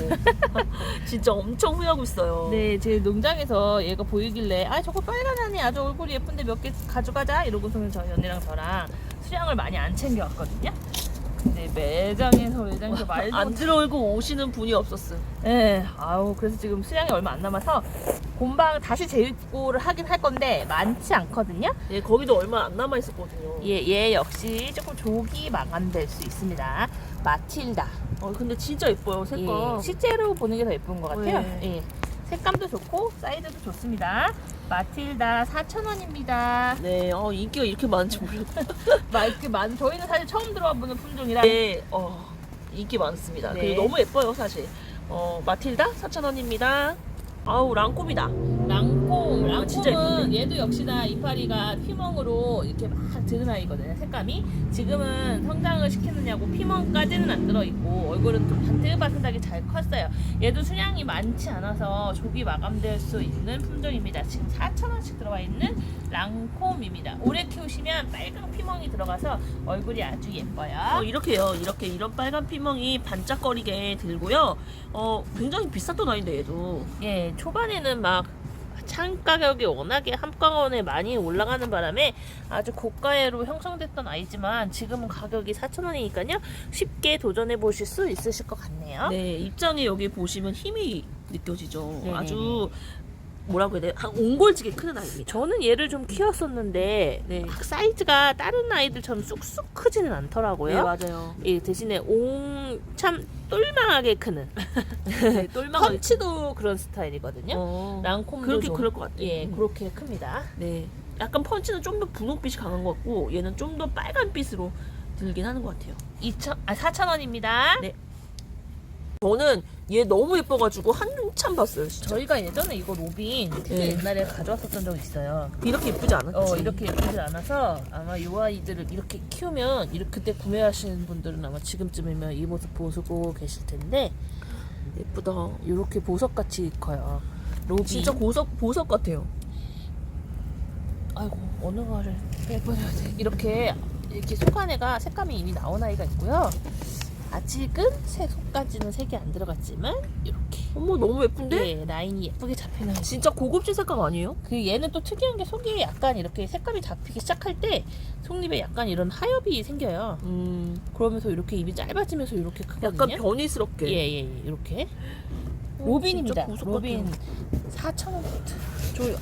진짜 엄청 후회하고 있어요. 네, 제 농장에서 얘가 보이길래 저거 빨간하니 아주 얼굴이 예쁜데 몇 개 가져가자 이러고서는 저희 언니랑 저랑 수량을 많이 안 챙겨왔거든요. 근데 매장에서 말도 안 들어오고 오시는 분이 없었어요. 네, 그래서 지금 수량이 얼마 안 남아서 곰방 다시 재입고를 하긴 할 건데 많지 않거든요. 예, 거기도 얼마 안 남아 있었거든요. 얘 역시 조금 조기 마감될 수 있습니다. 마틸다. 근데 진짜 예뻐요, 색깔. 예, 실제로 보는 게 더 예쁜 것 같아요. 네. 예. 색감도 좋고 사이즈도 좋습니다. 마틸다 4,000원입니다. 네, 인기가 이렇게 많은지 몰랐어요. 저희는 사실 처음 들어와 보는 품종이라. 네, 인기 많습니다. 네. 그리고 너무 예뻐요, 사실. 마틸다 4,000원입니다. 아우, 랑콤이다. 랑콤은 진짜 예쁜데? 얘도 역시나 이파리가 피멍으로 이렇게 막 드는 아이거든요. 색감이 지금은 성장을 시키느냐고 피멍까지는 안 들어있고 얼굴은 좀 반듯반듯하게 잘 컸어요. 얘도 수량이 많지 않아서 조기 마감될 수 있는 품종입니다. 지금 4,000원씩 들어와 있는 랑콤입니다. 오래 키우시면 빨간 피멍이 들어가서 얼굴이 아주 예뻐요. 이렇게요. 이런 빨간 피멍이 반짝거리게 들고요. 굉장히 비쌌던 아이인데 얘도. 예, 초반에는 막 창 가격이 워낙에 한꺼번에 많이 올라가는 바람에 아주 고가로 형성됐던 아이지만 지금은 가격이 4,000원이니까요. 쉽게 도전해 보실 수 있으실 것 같네요. 네, 입장에 여기 보시면 힘이 느껴지죠. 네네네. 아주 뭐라고 해야 돼요? 한 옹골지게 크는 아이입니다. 저는 얘를 좀 키웠었는데 네. 사이즈가 다른 아이들처럼 쑥쑥 크지는 않더라고요. 네, 맞아요. 예, 대신에 참 똘망하게 크는 네, 똘망하게 펀치도 그런 스타일이거든요. 랑콤도 그렇게 좀, 그럴 것 같아요. 예, 그렇게 큽니다. 네. 약간 펀치는 좀 더 분홍빛이 강한 것 같고 얘는 좀 더 빨간빛으로 들긴 하는 것 같아요. 4,000원입니다. 네. 저는 얘 너무 예뻐가지고 한참 봤어요. 진짜. 저희가 예전에 이거 로빈 되게 네. 옛날에 가져왔었던 적이 있어요. 이렇게 예쁘지 않았지? 이렇게 예쁘지 않아서 아마 이 아이들을 이렇게 키우면 그때 구매하시는 분들은 아마 지금쯤이면 이 모습 보시고 계실 텐데 예쁘다. 이렇게 보석같이 커요. 로빈. 진짜 보석 같아요. 아이고 어느 거를 빼버려야 돼. 이렇게 속안에가 색감이 이미 나온 아이가 있고요. 아직은 속까지는 색이 안 들어갔지만 이렇게 어머 너무 예쁜데? 라인이 예쁘게 잡히는. 진짜 고급진 색감 아니에요? 그 얘는 또 특이한 게 속이 약간 이렇게 색감이 잡히기 시작할 때 속립에 약간 이런 하엽이 생겨요. 그러면서 이렇게 입이 짧아지면서 이렇게 크거든요. 약간 변이스럽게. 예, 이렇게. 로빈입니다. 진짜 보석 로빈 같아요. 4,000원.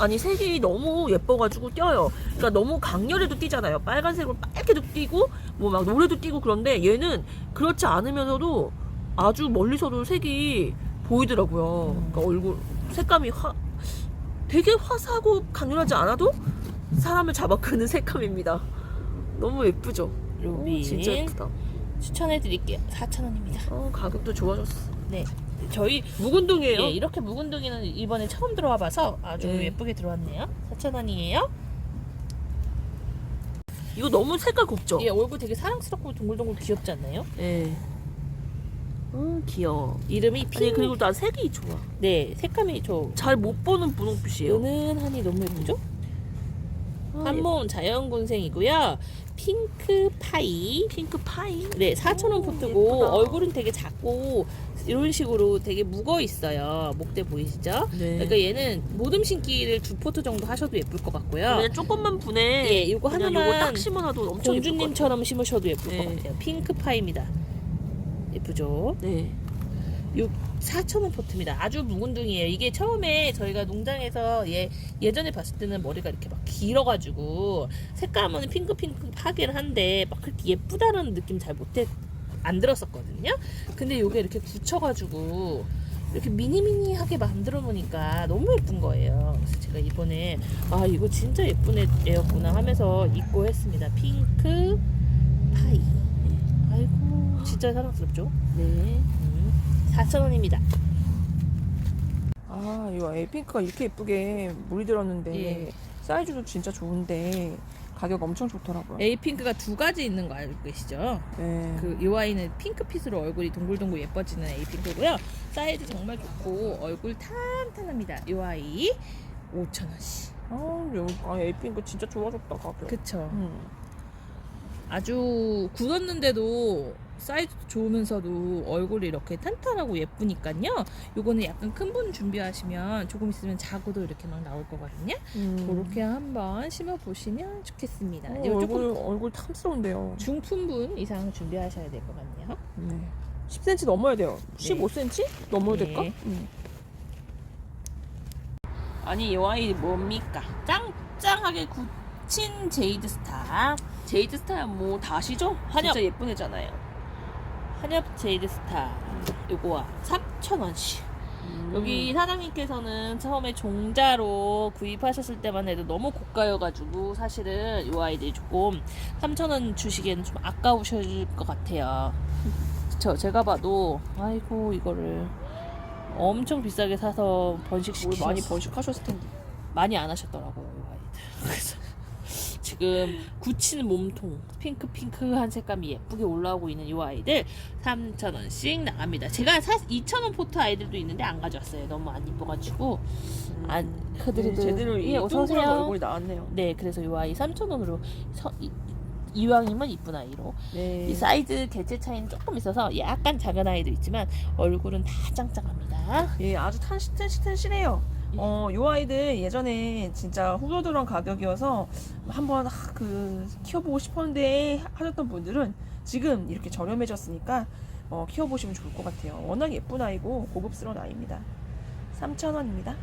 아니 색이 너무 예뻐가지고 띄어요. 그러니까 너무 강렬해도 띄잖아요. 빨간색으로 빨개도 띄고 뭐 막 노래도 띄고 그런데 얘는 그렇지 않으면서도 아주 멀리서도 색이 보이더라고요. 그러니까 얼굴 색감이 되게 화사하고 강렬하지 않아도 사람을 잡아끄는 색감입니다. 너무 예쁘죠? 로빈. 진짜 예쁘다. 추천해드릴게요. 4,000원입니다. 가격도 좋아졌어. 네. 저희 묵은둥이에요? 예, 이렇게 묵은둥이는 이번에 처음 들어와봐서 아주 네. 예쁘게 들어왔네요. 4,000원이에요. 이거 너무 색깔 곱죠? 예, 얼굴 되게 사랑스럽고 동글동글 귀엽지 않나요? 예. 귀여워. 이름이 아니 그리고 난 색이 좋아. 네, 색감이 잘 못 보는 분홍빛이에요. 은은하니 너무 예쁘죠? 아, 한몸 자연군생이고요. 핑크 파이. 핑크 파이. 네, 4,000원 오, 포트고 예쁘다. 얼굴은 되게 작고 이런 식으로 되게 묵어 있어요. 목대 보이시죠? 네. 그러니까 얘는 모듬 신기를 2포트 정도 하셔도 예쁠 것 같고요. 그냥 조금만 분해. 예, 이거 그냥 하나만 요거 딱 심어놔도 엄청 예쁠 것 공주님처럼 심으셔도 예쁠 네. 것 같아요. 핑크 파이입니다. 예쁘죠? 같아요. 네. 4,000원 포트입니다. 아주 묵은둥이에요. 이게 처음에 저희가 농장에서 예전에 봤을 때는 머리가 이렇게 막 길어가지고 색감은 핑크핑크 하긴 한데 막 그렇게 예쁘다는 느낌 잘 안 들었었거든요. 근데 이게 이렇게 굳혀가지고 이렇게 미니미니하게 만들어 놓으니까 너무 예쁜 거예요. 그래서 제가 이번에 이거 진짜 예쁜 애였구나 하면서 입고 했습니다. 핑크 파이. 아이고 진짜 사랑스럽죠? 네. 4,000원입니다. 이거 에이핑크가 이렇게 예쁘게 물이 들었는데 예. 사이즈도 진짜 좋은데 가격 엄청 좋더라고요. 에이핑크가 2가지 있는 거 알고 계시죠? 네. 이 아이는 핑크빛으로 얼굴이 동글동글 예뻐지는 에이핑크고요. 사이즈 정말 좋고 얼굴 탄탄합니다. 이 아이 5,000원씩. 에이핑크 진짜 좋아졌다 가격. 그쵸? 아주 굳었는데도 사이즈도 좋으면서도 얼굴이 이렇게 탄탄하고 예쁘니까요. 요거는 약간 큰 분 준비하시면 조금 있으면 자구도 이렇게 막 나올 거거든요. 그렇게 한번 심어보시면 좋겠습니다. 이거 조금 얼굴 탐스러운데요. 중품분 이상 준비하셔야 될 것 같네요. 네. 10cm 넘어야 돼요. 네. 15cm 넘어야 네. 될까? 아니 이 아이 뭡니까? 짱짱하게 굳힌 제이드 스타. 제이드 스타야 뭐 다 아시죠? 한엽. 진짜 예쁜 애잖아요. 한엽 제이드 스타. 요거와 3,000원씩. 여기 사장님께서는 처음에 종자로 구입하셨을 때만 해도 너무 고가여가지고 사실은 이 아이들이 조금 3,000원 주시기에는 좀 아까우실 것 같아요. 그쵸? 제가 봐도 아이고 이거를 엄청 비싸게 사서 번식시키셨어요. 많이 번식하셨을 텐데. 많이 안 하셨더라고요 이 아이들. 그래서 지금 굳히는 몸통 핑크한 색감이 예쁘게 올라오고 있는 이 아이들 3,000원씩 나갑니다. 제가 2,000원 포트 아이들도 있는데 안 가져왔어요. 너무 안 이뻐가지고 안 흐드르드. 제대로 예, 어서 동그란 오세요. 얼굴이 나왔네요. 네, 그래서 이 아이 3,000원으로 이왕이면 이쁜 아이로. 네. 이 사이즈 개체 차이는 조금 있어서 약간 작은 아이도 있지만 얼굴은 다 짱짱합니다. 예, 아주 탄실해요. 요 아이들 예전에 진짜 후덜덜한 가격이어서 한번 키워보고 싶었는데 하셨던 분들은 지금 이렇게 저렴해졌으니까 키워보시면 좋을 것 같아요. 워낙 예쁜 아이고 고급스러운 아이입니다. 3,000원입니다.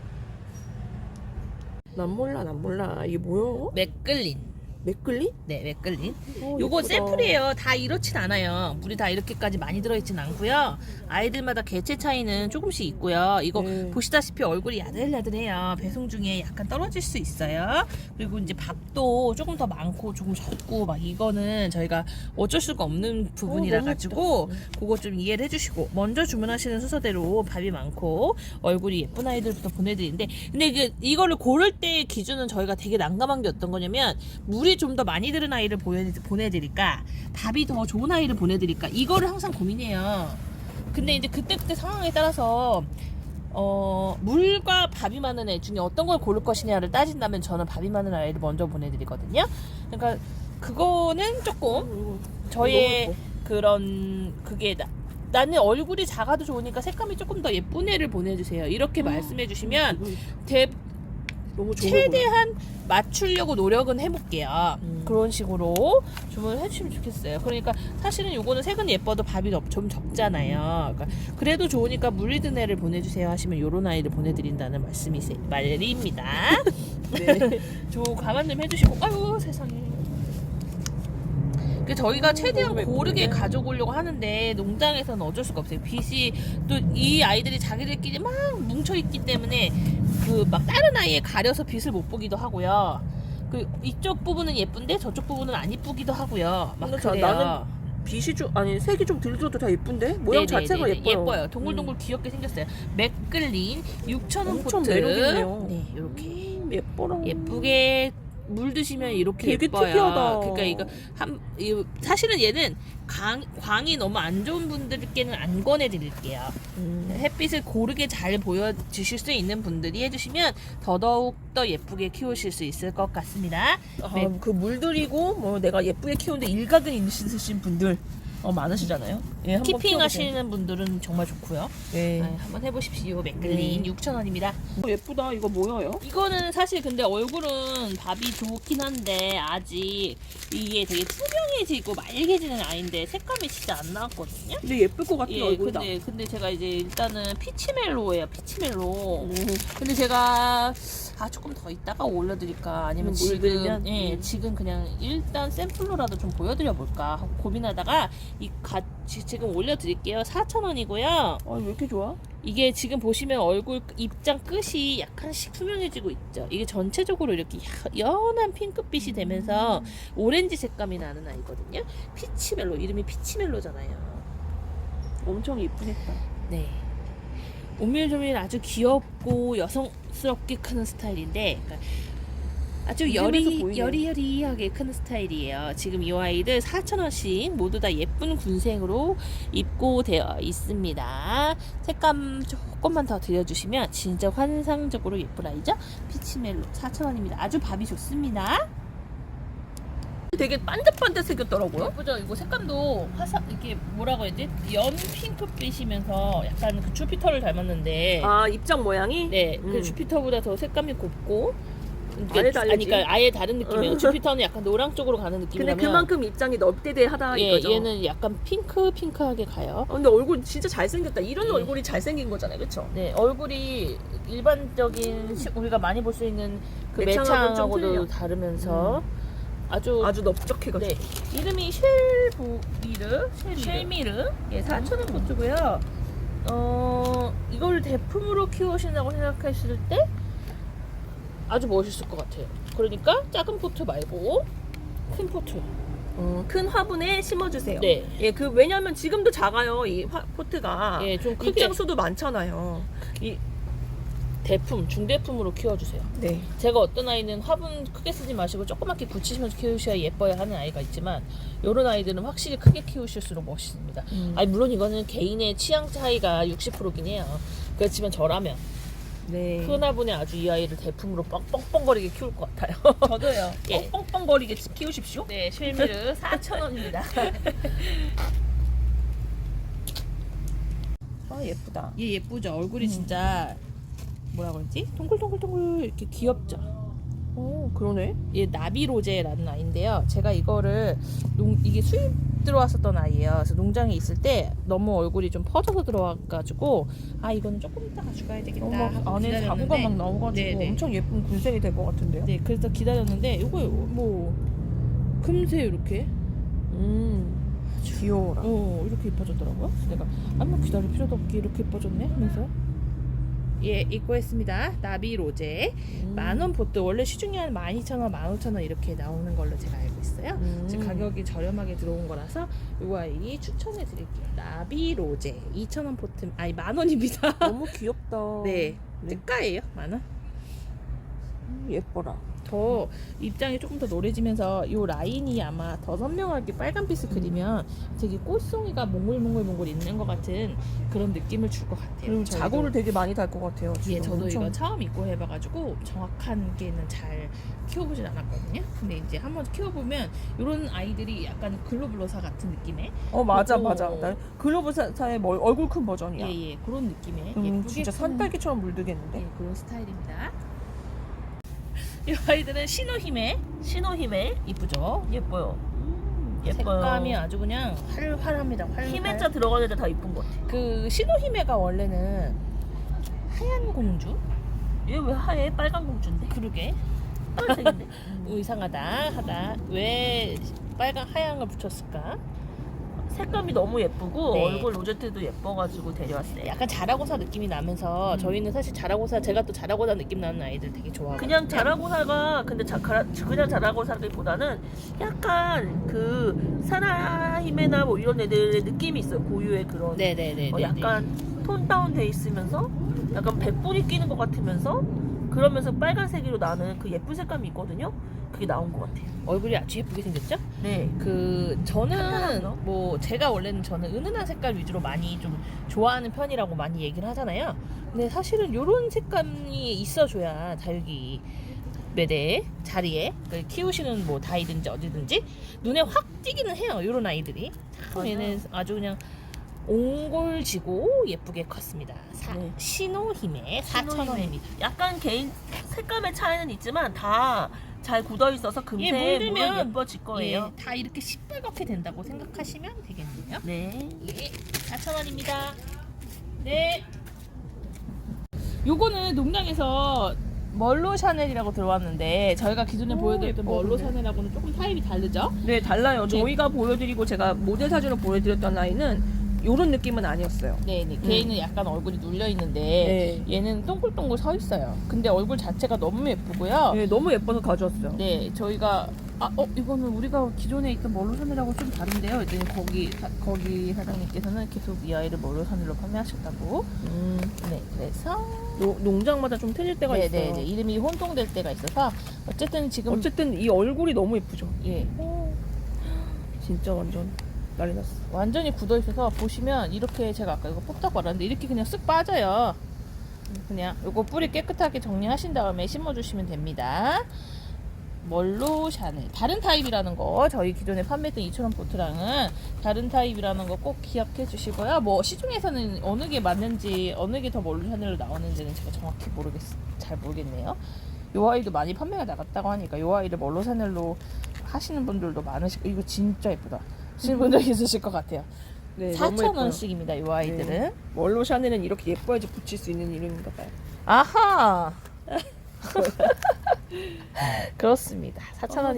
난 몰라. 이게 뭐야? 맥글린. 맥글리? 네, 맥글린. 오, 요거 예쁘다. 샘플이에요. 다 이렇진 않아요. 물이 다 이렇게까지 많이 들어있진 않고요. 아이들마다 개체 차이는 조금씩 있고요. 이거 네. 보시다시피 얼굴이 야들야들해요. 배송 중에 약간 떨어질 수 있어요. 그리고 이제 밥도 조금 더 많고 조금 적고 막 이거는 저희가 어쩔 수가 없는 부분이라 너무 가지고 그거 좀 이해를 해주시고 먼저 주문하시는 순서대로 밥이 많고 얼굴이 예쁜 아이들부터 보내드리는데 근데 이거를 고를 때 기준은 저희가 되게 난감한 게 어떤 거냐면 물이 좀 더 많이 들은 아이를 보내드릴까 밥이 더 좋은 아이를 보내드릴까 이거를 항상 고민해요. 근데 이제 그때그때 상황에 따라서 물과 밥이 많은 애 중에 어떤 걸 고를 것이냐를 따진다면 저는 밥이 많은 아이를 먼저 보내드리거든요. 그러니까 그거는 조금 저의 그런 그게 나는 얼굴이 작아도 좋으니까 색감이 조금 더 예쁜 애를 보내주세요. 이렇게 말씀해 주시면 너무 좋은 최대한 맞추려고 노력은 해볼게요. 그런 식으로 주문을 해주시면 좋겠어요. 그러니까 사실은 요거는 색은 예뻐도 밥이 좀 적잖아요. 그러니까 그래도 좋으니까 물이 든 애를 보내주세요 하시면 요런 아이를 보내드린다는 말씀입니다. 네. 저 가만 좀 해주시고 아유 세상에. 저희가 최대한 너무 고르게 예쁘네. 가져오려고 하는데 농장에서는 어쩔 수가 없어요. 빛이 또 이 아이들이 자기들끼리 막 뭉쳐있기 때문에 막 다른 아이에 가려서 빛을 못 보기도 하고요. 이쪽 부분은 예쁜데 저쪽 부분은 안 이쁘기도 하고요. 막 근데 그래요. 나는 색이 좀 들들어도 다 예쁜데? 모양 자체가 예뻐요. 예뻐요. 동글동글 귀엽게 생겼어요. 맥글린 6,000원 엄청 포트. 매력있네요. 네, 이렇게 예뻐라. 예쁘게 물 드시면 이렇게 되게 예뻐요. 특이하다. 그러니까 사실은 얘는 광이 너무 안 좋은 분들께는 안 권해드릴게요. 햇빛을 고르게 잘 보여주실 수 있는 분들이 해주시면 더더욱 더 예쁘게 키우실 수 있을 것 같습니다. 네. 그 물들이고 내가 예쁘게 키우는데 일각은 있으신 분들 많으시잖아요. 예, 한번 키핑 키워보세요. 하시는 분들은 정말 좋고요. 네. 한번 해보십시오. 맥글린 네. 6,000원입니다. 예쁘다. 이거 뭐예요? 이거는 사실 근데 얼굴은 밥이 좋긴 한데 아직 이게 되게 투명해지고 맑아지는 아이인데 색감이 진짜 안 나왔거든요. 근데 예쁠 것 같은 얼굴이다. 근데 제가 이제 일단은 피치멜로예요. 피치멜로. 근데 제가 조금 더 있다가 올려드릴까 아니면 물들면? 지금 그냥 일단 샘플로라도 좀 보여드려 볼까 하고 고민하다가 지금 올려드릴게요. 4,000원이고요. 왜 이렇게 좋아? 이게 지금 보시면 얼굴 입장 끝이 약간씩 투명해지고 있죠. 이게 전체적으로 이렇게 연한 핑크빛이 되면서 오렌지 색감이 나는 아이거든요. 피치멜로, 이름이 피치멜로잖아요. 엄청 예쁘겠다. 네. 오밀조밀 아주 귀엽고 여성스럽게 크는 스타일인데 아주 이름에서 보이네. 여리여리하게 크는 스타일이에요. 지금 이 아이들 4,000원씩 모두 다 예쁜 군생으로 입고되어 있습니다. 색감 조금만 더 들여주시면 진짜 환상적으로 예쁜 아이죠? 피치멜로 4,000원입니다. 아주 밥이 좋습니다. 되게 반듯반듯 생겼더라고요. 예쁘죠? 이거 색감도 이게 뭐라고 해야 되지? 연 핑크빛이면서 약간 그 주피터를 닮았는데 입장 모양이? 네, 그 주피터보다 더 색감이 곱고 아예 다르지. 그러니까 아예 다른 느낌이에요. 주피터는 약간 노랑 쪽으로 가는 근데 느낌이라면 그만큼 입장이 넓대대하다 이거죠. 얘는 약간 핑크하게 가요. 근데 얼굴 진짜 잘생겼다. 이런 얼굴이 잘생긴 거잖아요. 그쵸? 네, 얼굴이 일반적인 우리가 많이 볼 수 있는 그 매창하고는 좀 매창하고도 틀려. 다르면서 아주 넓적해가지고. 네, 이름이 쉘미르 4,000원 포트고요. 이걸 대품으로 키우신다고 생각하실 때 아주 멋있을 것 같아요. 그러니까 작은 포트 말고 큰 포트. 큰 화분에 심어주세요. 네. 예, 왜냐면 지금도 작아요. 이 포트가. 예, 좀 크게 입장 수도 많잖아요. 중대품으로 키워주세요. 네. 제가 어떤 아이는 화분 크게 쓰지 마시고 조그맣게 붙이시면서 키우셔야 예뻐야 하는 아이가 있지만 이런 아이들은 확실히 크게 키우실수록 멋있습니다. 물론 이거는 개인의 취향 차이가 60%긴 해요. 그렇지만 저라면 네. 큰 화분에 아주 이 아이를 대품으로 뻥뻥거리게 키울 것 같아요. 저도요. 예. 뻥뻥거리게 키우십시오. 네, 쉘미르 4,000원입니다. 예쁘다. 얘 예쁘죠? 얼굴이 진짜 뭐라 그러지? 동글동글동글 이렇게 귀엽죠. 그러네. 얘 나비로제라는 아이인데요. 제가 이거를 이게 수입 들어왔었던 아이예요. 그래서 농장에 있을 때 너무 얼굴이 좀 퍼져서 들어와가지고 이거는 조금 이따가 죽어야 되겠다 하고 안에 기다렸는데, 자구가 막 나와가지고 네네. 엄청 예쁜 군생이 될 것 같은데요. 네, 그래서 기다렸는데 이거 뭐 금세 이렇게 귀여워라. 이렇게 예뻐졌더라고요. 그래서 내가 아무 기다릴 필요도 없게 이렇게 예뻐졌네 하면서 입고했습니다. 나비로제 10,000원 보트 원래 시중에 한 12,000원, 15,000원 이렇게 나오는 걸로 제가 알고 있어요. 지금 가격이 저렴하게 들어온 거라서 이 아이 추천해 드릴게요. 나비로제 2,000원 보트 10,000원입니다. 너무 귀엽다. 네, 특가예요. 10,000원. 예뻐라. 더 입장이 조금 더 노래지면서 이 라인이 아마 더 선명하게 빨간빛을 그리면 되게 꽃송이가 몽글몽글 있는 것 같은 그런 느낌을 줄 것 같아요. 그리고 저희도- 자고를 되게 많이 달 것 같아요. 예, 지금 저도 엄청. 이거 처음 입고 해봐가지고 정확한 게는 잘 키워보진 않았거든요. 근데 이제 한번 키워보면 이런 아이들이 약간 글로블러사 같은 느낌의 맞아. 어. 나 글로브사의 얼굴 큰 버전이야. 예 그런 느낌의 예쁘게 진짜 큰- 산딸기처럼 물들겠는데? 예, 그런 스타일입니다. 이 아이들은 신호힘에 이쁘죠? 예뻐요. 색감이 아주 그냥 활활합니다. 히메자 들어가는 데 다 이쁜 것 같아. 그 신호힘에가 원래는 하얀 공주? 얘 왜 하얘? 빨간 공주인데? 그러게 빨간색인데? 이상하다 하다 왜 빨간 하얀 걸 붙였을까? 색감이 너무 예쁘고 네. 얼굴 로제트도 예뻐가지고 데려왔어요. 약간 자라고사 느낌이 나면서 저희는 사실 자라고사 제가 또 자라고사 느낌 나는 아이들 되게 좋아하거든요. 그냥 자라고사가 근데 그냥 자라고사기보다는 약간 그 사나히메나 뭐 이런 애들의 느낌이 있어요. 고유의 그런 네네네. 약간 톤 다운 돼 있으면서 약간 백분이 끼는 것 같으면서 그러면서 빨간색으로 나는 그 예쁜 색감이 있거든요. 그게 나온 것 같아요. 얼굴이 아주 예쁘게 생겼죠? 네. 그 저는 탄탄하죠? 뭐 제가 원래는 저는 은은한 색깔 위주로 많이 좀 좋아하는 편이라고 많이 얘기를 하잖아요. 근데 사실은 이런 색감이 있어줘야 자유기 매대 자리에 키우시는 뭐 다이든지 어디든지 눈에 확 띄기는 해요. 이런 아이들이 참 맞아요. 얘는 아주 그냥 옹골지고 예쁘게 컸습니다. 네. 신호힘에 4,000원입니다. 약간 개인 색감의 차이는 있지만 다 잘 굳어 있어서 금세 물은 예뻐질 거예요. 다 이렇게 시뻘겋게 된다고 생각하시면 되겠네요. 네. 예, 4,000원입니다. 네. 요거는 농장에서 멀로 샤넬이라고 들어왔는데 저희가 기존에 보여드렸던 예뻐, 멀로 근데. 샤넬하고는 조금 타입이 다르죠? 네, 달라요. 네. 저희가 보여드리고 제가 모델 사진으로 보여드렸던 아이는 이런 느낌은 아니었어요. 네네. 걔는 약간 얼굴이 눌려 있는데 얘는 동글동글 서 있어요. 근데 얼굴 자체가 너무 예쁘고요. 네, 너무 예뻐서 가져왔어요. 네, 저희가 이거는 우리가 기존에 있던 멀로 샤넬하고 좀 다른데요. 이제 거기 사장님께서는 계속 이 아이를 멀로 샤넬로 판매하셨다고. 네, 그래서 농장마다 좀 틀릴 때가 있어요. 네네 이름이 혼동될 때가 있어서 어쨌든 지금 어쨌든 이 얼굴이 너무 예쁘죠. 예 진짜 완전 난리 났어. 완전히 굳어 있어서 보시면 이렇게 제가 아까 이거 뽑다고 말았는데 이렇게 그냥 쓱 빠져요. 그냥 요거 뿌리 깨끗하게 정리하신 다음에 심어주시면 됩니다. 멀로 샤넬 다른 타입이라는 거 저희 기존에 판매했던 2,000원 보트랑은 다른 타입이라는 거 꼭 기억해 주시고요. 뭐 시중에서는 어느 게 맞는지 어느 게 더 멀로 샤넬로 나오는지는 제가 정확히 잘 모르겠네요. 요 아이도 많이 판매가 나갔다고 하니까 요 아이를 멀로 샤넬로 하시는 분들도 많으시고 이거 진짜 예쁘다 하시는 분들 있으실 것 같아요. 네, 너무 예뻐요. 4,000원씩입니다 요 아이들은. 네. 멀로 샤넬은 이렇게 예뻐야지 붙일 수 있는 이름인가 봐요. 아하 그렇습니다. 너무 4,000원입니다.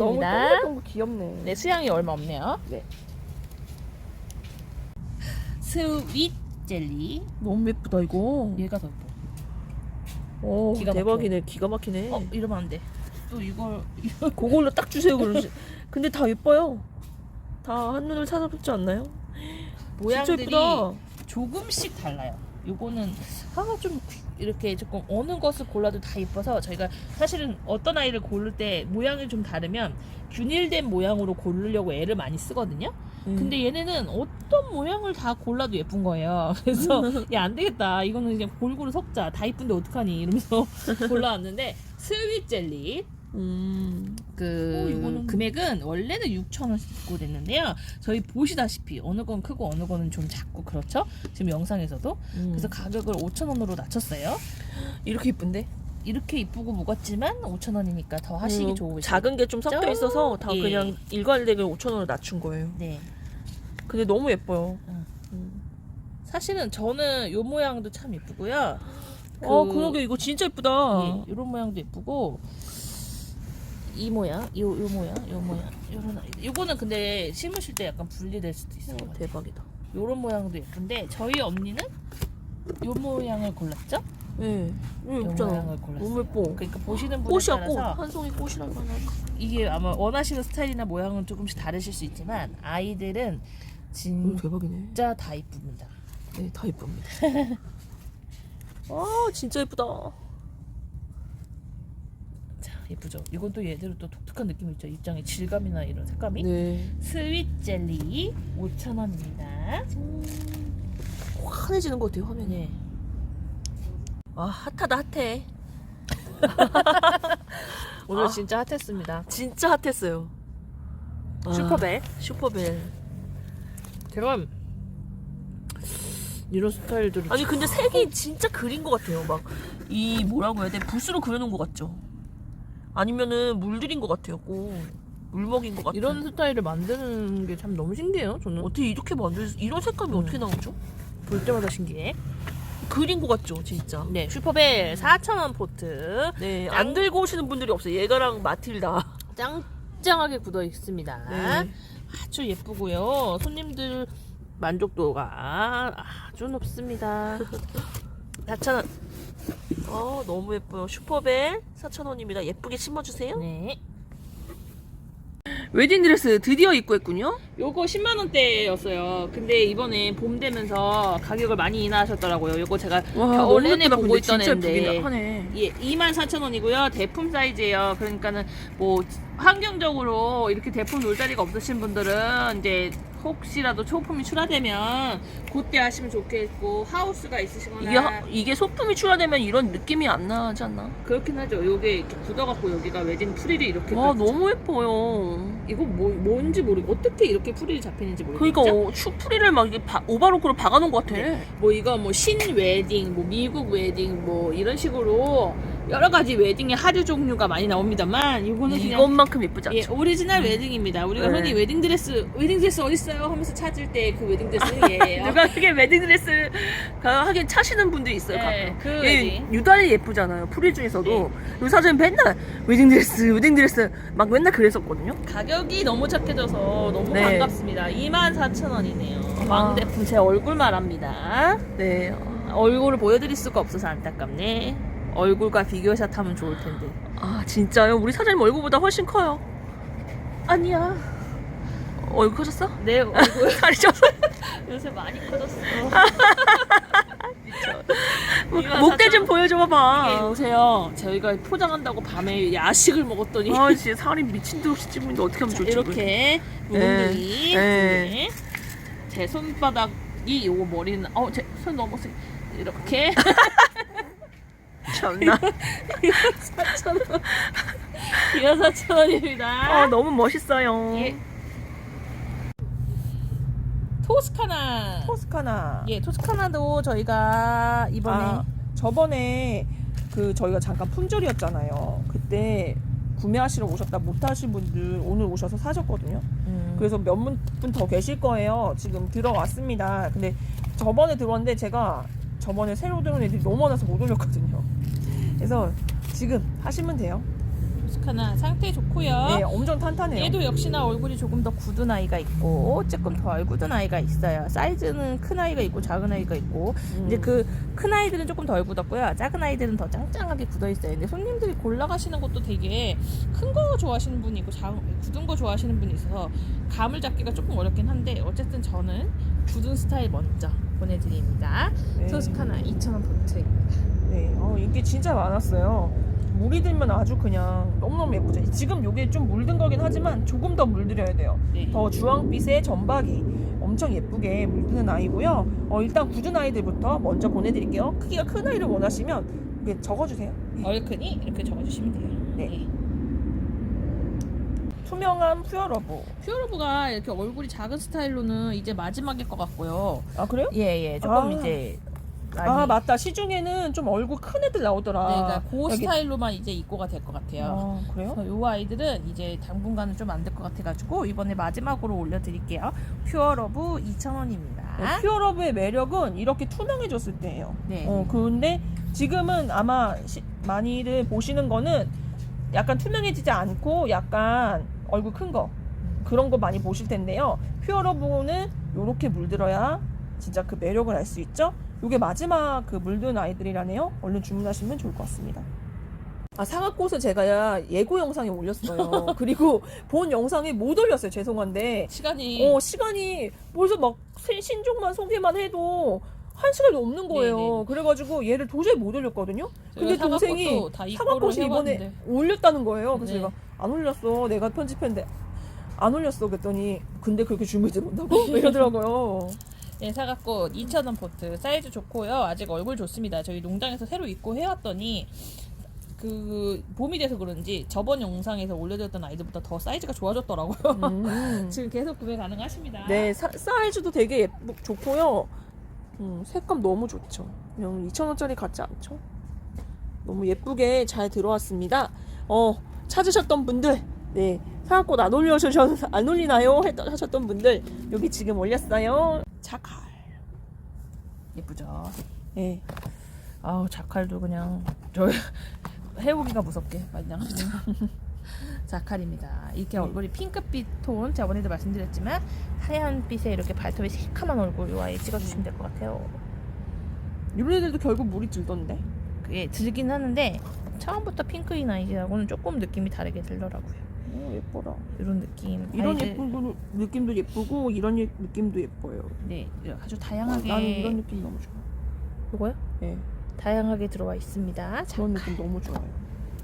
동글동글 귀엽네. 네, 수량이 얼마 없네요. 네. 스윗 젤리. 너무 예쁘다 이거. 얘가 더 예뻐. 오, 기가 대박이네. 기가 막히네. 이러면 안 돼. 또 이걸 그걸로 딱 주세요. 그러지. 근데 다 예뻐요. 다 한눈을 찾아보지 않나요? 진짜 모양들이 예쁘다. 조금씩 달라요. 요거는 좀 이렇게 조금 어느 것을 골라도 다 예뻐서 저희가 사실은 어떤 아이를 고를 때 모양이 좀 다르면 균일된 모양으로 고르려고 애를 많이 쓰거든요. 근데 얘네는 어떤 모양을 다 골라도 예쁜 거예요. 그래서 야, 안 되겠다. 이거는 그냥 골고루 섞자. 다 예쁜데 어떡하니? 이러면서 골라왔는데 스윗 젤리 그 이거는- 금액은 원래는 6,000원 쓰고 됐는데요. 저희 보시다시피 어느 건 크고 어느 거는 좀 작고 그렇죠? 지금 영상에서도 그래서 가격을 5,000원으로 낮췄어요. 이렇게 이쁜데? 이렇게 이쁘고 무겁지만 5,000원이니까 더 하시기 좋으시죠? 작은 게 좀 섞여 있어서 다 예. 그냥 일괄되게 5,000원으로 낮춘 거예요. 네. 근데 너무 예뻐요. 사실은 저는 요 모양도 참 예쁘고요. 그러게 이거 진짜 예쁘다. 예, 이런 모양도 예쁘고 이 모양, 요 모양, 요런 아이들. 요거는 근데 심으실 때 약간 분리될 수도 있어요. 대박이다. 요런 모양도 예쁜데 저희 언니는 요 모양을 골랐죠? 네, 이거 요 예쁘잖아. 모양을 골랐어요. 너무 예뻐. 그러니까 보시는 분에 꽃이야 꽃. 따라서 한 송이 꽃이라고 하나. 이게 아마 원하시는 스타일이나 모양은 조금씩 다르실 수 있지만 아이들은 대박이네. 진짜 다 이쁩니다. 네, 다 예쁩니다. 진짜 예쁘다. 자, 예쁘죠? 이건 또 얘대로 또 독특한 느낌이 있죠. 입장의 질감이나 이런 색감이. 네. 스윗 젤리 5,000원입니다. 환해지는 것 같아요 화면이. 네. 핫하다 핫해. 오늘 진짜 핫했습니다. 진짜 핫했어요. 슈퍼벨. 슈퍼벨. 제가 이런 스타일들이 아니 근데 색이 진짜 그린 것 같아요. 막 이 뭐라고 해야 돼? 붓으로 그려놓은 것 같죠? 아니면은 물들인 것 같아요. 물 먹인 것 같아요. 이런 스타일을 만드는 게 참 너무 신기해요. 저는 어떻게 이렇게 만들 이런 색감이 어떻게 나오죠? 볼 때마다 신기해. 그린 것 같죠, 진짜. 네, 슈퍼벨 4,000원 포트 네, 짱. 안 들고 오시는 분들이 없어요. 얘가랑 마틸다. 짱짱하게 굳어 있습니다. 네. 아주 예쁘고요. 손님들 만족도가 아주 높습니다. 4,000원. 너무 예뻐요. 슈퍼벨 4,000원입니다. 예쁘게 심어주세요. 네. 웨딩드레스 드디어 입고했군요. 요거 10만 원대였어요. 근데 이번에 봄 되면서 가격을 많이 인하하셨더라고요. 요거 제가 겨울 내내 보고 있던 애인데 하네. 예, 24,000원이고요. 대품 사이즈예요. 그러니까는 뭐 환경적으로 이렇게 대품 놀 자리가 없으신 분들은 이제 혹시라도 소품이 출하되면 그때 하시면 좋겠고 하우스가 있으시거나 이게 소품이 출하되면 이런 느낌이 안 나지 않나? 그렇긴 하죠. 요게 이렇게 굳어갖고 여기가 웨딩 프릴이 이렇게 와 딱 너무 예뻐요. 이거 뭔지 모르고 어떻게 이렇게 프릴이 잡히는지 모르겠죠. 그러니까 슈프리를 막 이게 오바로크로 박아놓은 것 같아. 뭐 이거 뭐 신 웨딩, 뭐 미국 웨딩, 뭐 이런 식으로 여러 가지 웨딩의 하류 종류가 많이 나옵니다만 이거는 그냥 이것만큼 예쁘지 않죠? 예, 오리지널 웨딩입니다. 우리가 네. 흔히 웨딩드레스 어딨어요? 하면서 찾을 때 그 웨딩드레스예요. 누가 그게 웨딩드레스 하긴 차시는 분들이 있어요. 네, 가끔. 그 얘 웨딩. 유달리 예쁘잖아요. 프릴 중에서도. 요 사진 맨날 웨딩드레스 막 맨날 그랬었거든요. 가격이 너무 착해져서 너무 네. 반갑습니다. 24,000원이네요. 아. 왕대품 제 얼굴 말합니다. 네. 얼굴을 보여드릴 수가 없어서 안타깝네. 얼굴과 비교샷 하면 좋을 텐데. 진짜요? 우리 사장님 얼굴보다 훨씬 커요. 아니야. 얼굴 커졌어? 내 얼굴 살이 쪄서? 요새 많이 커졌어. 목대 좀 보여줘봐. 이게 요새요. 저희가 포장한다고 밤에 야식을 먹었더니 진짜 살이 미친 듯이 찌고 있는데 어떻게 하면 자, 좋지? 이렇게 무궁둥이 네. 제 손바닥이 요거 머리는 제 손 넘었어요. 이렇게 참나. 4,000원. 이거 4,000원입니다. 너무 멋있어요. 예. 토스카나. 토스카나. 예, 토스카나도 저희가 이번에 저번에 저희가 잠깐 품절이었잖아요. 그때 구매하시러 오셨다 못하신 분들 오늘 오셔서 사셨거든요. 그래서 몇 분 더 계실 거예요. 지금 들어왔습니다. 근데 저번에 들어왔는데 제가 저번에 새로 들어온 애들이 너무 많아서 못 올렸거든요. 그래서 지금 하시면 돼요. 토스카나 상태 좋고요. 네, 엄청 탄탄해요. 얘도 역시나 얼굴이 조금 더 굳은 아이가 있고 조금 덜 굳은 아이가 있어요. 사이즈는 큰 아이가 있고 작은 아이가 있고 이제 그 큰 아이들은 조금 덜 굳었고요. 작은 아이들은 더 짱짱하게 굳어 있어요. 근데 손님들이 골라가시는 것도 되게 큰 거 좋아하시는 분이 있고 굳은 거 좋아하시는 분이 있어서 감을 잡기가 조금 어렵긴 한데 어쨌든 저는 굳은 스타일 먼저 보내드립니다. 네. 토스카나 2,000원 포트입니다. 네, 인기 진짜 많았어요. 물이 들면 아주 그냥 너무너무 예쁘죠. 지금 요게 좀 물든 거긴 하지만 조금 더 물들여야 돼요. 네. 더 주황빛의 점박이 엄청 예쁘게 물드는 아이고요. 일단 굳은 아이들부터 먼저 보내드릴게요. 크기가 큰 아이를 원하시면 이렇게 적어주세요. 얼큰이 이렇게 적어주시면 돼요. 네. 투명한 퓨어러브. 퓨어러브가 이렇게 얼굴이 작은 스타일로는 이제 마지막일 것 같고요. 아 그래요? 예, 조금 아. 이제 아 맞다. 시중에는 좀 얼굴 큰 애들 나오더라. 네, 그러니까 그 여기- 스타일로만 이제 입고가 될 것 같아요. 아 그래요? 그래서 요 아이들은 이제 당분간은 좀 안 될 것 같아가지고 이번에 마지막으로 올려드릴게요. 퓨어러브 2,000원입니다. 퓨어러브의 매력은 이렇게 투명해졌을 때예요. 네. 근데 지금은 아마 많이들 보시는 거는 약간 투명해지지 않고 약간 얼굴 큰 거 그런 거 많이 보실 텐데요. 퓨어러브는 이렇게 물들어야 진짜 그 매력을 알 수 있죠. 이게 마지막 그 물든 아이들이라네요. 얼른 주문하시면 좋을 것 같습니다. 아 사과꽃을 제가 예고 영상에 올렸어요. 그리고 본 영상에 못 올렸어요. 죄송한데 시간이 벌써 막 신종만 소개만 해도 1시간이 넘는 거예요. 네네. 그래가지고 얘를 도저히 못 올렸거든요. 근데 저희가 동생이 사과꽃도 다 입고를 사과꽃이 이번에 해봤는데. 올렸다는 거예요. 그래서 네. 제가 안 올렸어. 내가 편집했는데 안 올렸어. 그랬더니 근데 그렇게 주문지 못하고 이러더라고요. 네, 사과꽃 2,000원 포트 사이즈 좋고요. 아직 얼굴 좋습니다. 저희 농장에서 새로 입고 해왔더니 그 봄이 돼서 그런지 저번 영상에서 올려드렸던 아이들보다 더 사이즈가 좋아졌더라고요. 지금 계속 구매 가능하십니다. 네, 사이즈도 되게 좋고요. 색감 너무 좋죠. 그냥 2,000원짜리 같지 않죠? 너무 예쁘게 잘 들어왔습니다. 찾으셨던 분들, 네, 사과꽃 안 올리나요? 하셨던 분들, 여기 지금 올렸어요. 자칼. 예쁘죠? 네. 아우 자칼도 그냥 저 해보기가 무섭게 만장하죠. 자칼입니다. 이렇게 얼굴이 핑크빛 톤 저번에도 말씀드렸지만 하얀빛에 이렇게 발톱이 새카만 얼굴 요 아이 찍어주시면 될 것 같아요. 이런 애들도 결국 물이 들던데. 그게 들긴 하는데 처음부터 핑크인 아이들하고는 조금 느낌이 다르게 들더라고요. 예뻐라. 이런 느낌. 이런 아이들, 예쁜 느낌도 예쁘고 이런 느낌도 예뻐요. 네, 아주 다양하게. 나는 이런 느낌 너무 좋아. 이거요? 네, 다양하게 들어와 있습니다. 그런 느낌 너무 좋아요.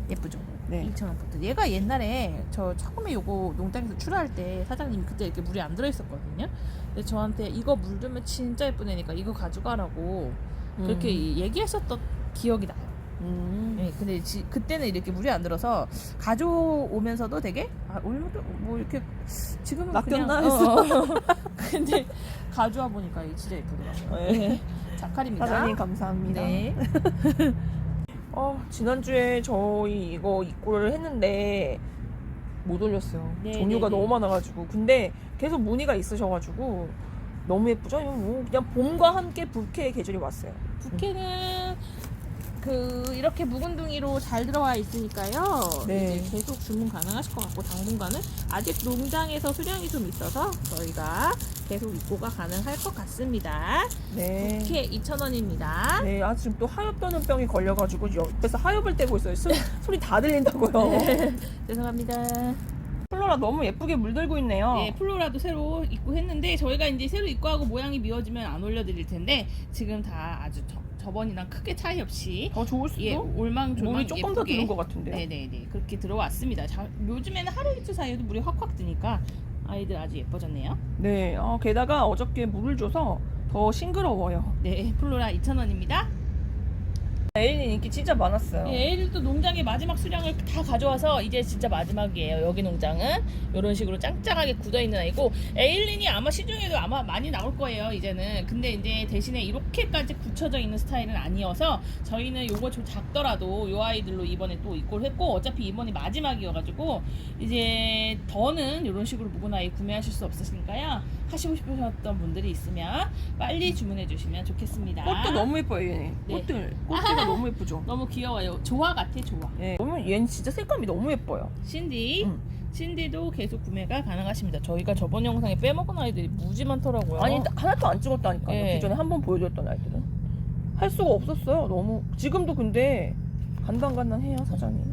예쁘죠? 네. 2,000원 포트. 얘가 옛날에 저 처음에 요거 농장에서 출하할 때 사장님이 그때 이렇게 물이 안 들어있었거든요. 근데 저한테 이거 물들면 진짜 예쁜 애니까 이거 가져가라고 그렇게 얘기하셨던 기억이 나요. 네, 근데 그때는 이렇게 물이 안 들어서 가져오면서도 되게 오늘도 뭐 이렇게 지금은 낚였나 그냥 했어. 근데 가져와 보니까 이게 진짜 예쁘더라고요. 네. 네. 자칼입니다. 사장님 감사합니다. 네. 지난주에 저희 이거 입고를 했는데 못 올렸어요. 네, 종류가 네, 네. 너무 많아가지고. 근데 계속 문의가 있으셔가지고 너무 예쁘죠? 이거 뭐 그냥 봄과 함께 불쾌의 계절이 왔어요. 부케는 이렇게 묵은둥이로 잘 들어와 있으니까요. 네. 이제 계속 주문 가능하실 것 같고 당분간은 아직 농장에서 수량이 좀 있어서 저희가 계속 입고가 가능할 것 같습니다. 네. 부케 2,000원입니다. 네, 지금 또 하엽 떠는 병이 걸려가지고 옆에서 하엽을 떼고 있어요. 소리 다 들린다고요. 네. 죄송합니다. 플로라 너무 예쁘게 물들고 있네요. 네, 플로라도 새로 입고 했는데 저희가 이제 새로 입고하고 모양이 미워지면 안 올려드릴 텐데 지금 다 아주 저번이랑 크게 차이 없이 더 좋을 수도? 예, 올망졸망 물이 조금 더 예쁘게 드는 것 같은데요. 네네네 그렇게 들어왔습니다. 요즘에는 하루 이틀 사이에도 물이 확확 뜨니까 아이들 아주 예뻐졌네요. 네, 게다가 어저께 물을 줘서 더 싱그러워요. 네, 플로라 2,000원입니다. 에일린 인기 진짜 많았어요. 예, 애들도 농장의 마지막 수량을 다 가져와서 이제 진짜 마지막이에요. 여기 농장은 이런 식으로 짱짱하게 굳어있는 아이고 에일린이 아마 시중에도 아마 많이 나올 거예요 이제는. 근데 이제 대신에 이렇게까지 굳혀져 있는 스타일은 아니어서 저희는 요거 좀 작더라도 요 아이들로 이번에 또 입고를 했고 어차피 이번이 마지막이어가지고 이제 더는 이런 식으로 묵은 아이 구매하실 수 없으시니까요. 하시고 싶으셨던 분들이 있으면 빨리 주문해 주시면 좋겠습니다. 꽃도 너무 예뻐요, 얘네. 네. 꽃들가 너무 예쁘죠? 너무 귀여워요. 조화 같아 조화. 네, 얘는 진짜 색감이 너무 예뻐요. 신디 신디도 계속 구매가 가능하십니다. 저희가 저번 영상에 빼먹은 아이들이 무지 많더라고요. 아니, 하나도 안 찍었다니까요. 네. 그전에 한 번 보여줬던 아이들은. 할 수가 없었어요, 너무. 지금도 근데 간단간단해요, 사장님.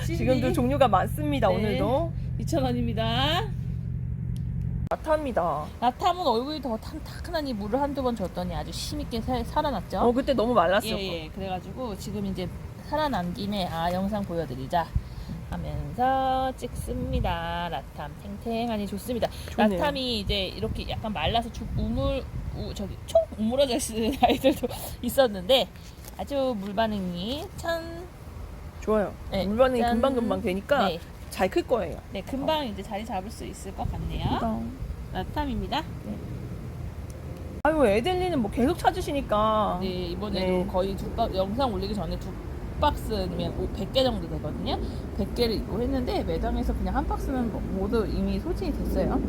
신디 지금도 종류가 많습니다, 네. 오늘도. 2,000원입니다. 라타입니다. 라탐은 얼굴이 더 탐탁하니 물을 한두 번 줬더니 아주 힘있게 살아났죠. 그때 너무 말랐어요. 예. 그래가지고 지금 이제 살아난 김에 영상 보여드리자 하면서 찍습니다. 라탐 탱탱하니 좋습니다. 좋네요. 라탐이 이제 이렇게 약간 말라서 쭉 총 우물어져 있는 아이들도 있었는데 아주 물 반응이 참 좋아요. 네, 물반응이 짠. 금방금방 되니까 네. 잘 클 거예요. 네, 금방 이제 자리 잡을 수 있을 것 같네요. 라탐입니다. 아유, 에델리는 뭐 계속 찾으시니까. 네, 이번에도 네. 거의 영상 올리기 전에 2박스면 100개 정도 되거든요. 100개를 입고 했는데 매장에서 그냥 한 박스는 모두 이미 소진이 됐어요.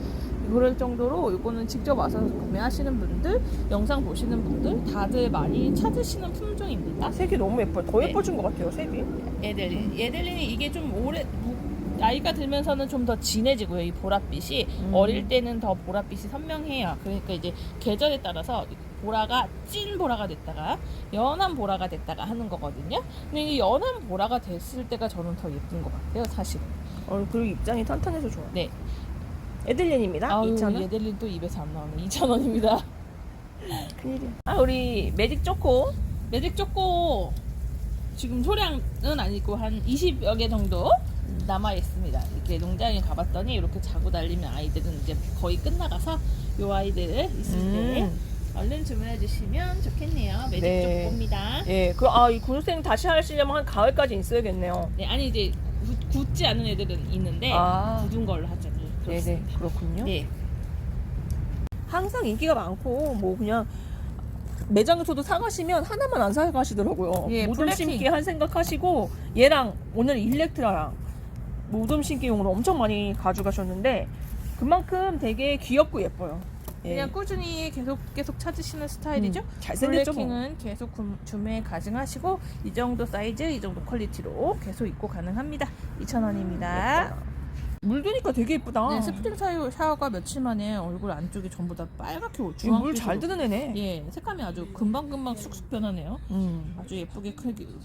그럴 정도로 이거는 직접 와서 구매하시는 분들, 영상 보시는 분들 다들 많이 찾으시는 품종입니다. 색이 너무 예뻐요. 더 네. 예뻐진 것 같아요, 색이. 예델린이 이게 좀 나이가 들면서는 좀 더 진해지고요. 이 보랏빛이 어릴 때는 더 보랏빛이 선명해요. 그러니까 이제 계절에 따라서 보라가 찐 보라가 됐다가 연한 보라가 됐다가 하는 거거든요. 근데 이 연한 보라가 됐을 때가 저는 더 예쁜 것 같아요, 사실. 그리고 입장이 탄탄해서 좋아요. 네. 에델린입니다. 아유, 2,000원. 예델린 또 입에서 안 나오네. 2,000원입니다. 큰일이야. 우리 매직 초코. 매직 초코 지금 소량은 아니고 한 20여 개 정도 남아 있습니다. 이렇게 농장에 가봤더니 이렇게 자고 달리면 아이들은 이제 거의 끝나가서 요 아이들 있을 때 얼른 주문해 주시면 좋겠네요. 매직 네. 초코입니다. 예, 이 군생 다시 하시려면 한 가을까지 있어야겠네요. 네, 아니 이제 굳지 않은 애들은 있는데 굳은 걸로 하죠. 네, 네네, 그렇습니다. 그렇군요. 네. 항상 인기가 많고, 뭐 그냥 매장에서도 사가시면 하나만 안 사가시더라고요. 예, 모둠 블랙핑. 심기 할 생각하시고, 얘랑 오늘 일렉트라랑 모둠 심기용으로 엄청 많이 가져가셨는데, 그만큼 되게 귀엽고 예뻐요. 예. 그냥 꾸준히 계속 찾으시는 스타일이죠. 잘생겼죠, 뭐. 블랙킹은 계속 주매 가능하시고 이 정도 사이즈, 이 정도 퀄리티로 계속 입고 가능합니다. 2,000원입니다. 물드니까 되게 예쁘다. 네, 스프링 샤워가 며칠 만에 얼굴 안쪽이 전부 다 빨갛게 물 잘 드는 애네. 예, 색감이 아주 금방금방 쑥쑥 변하네요. 아주 예쁘게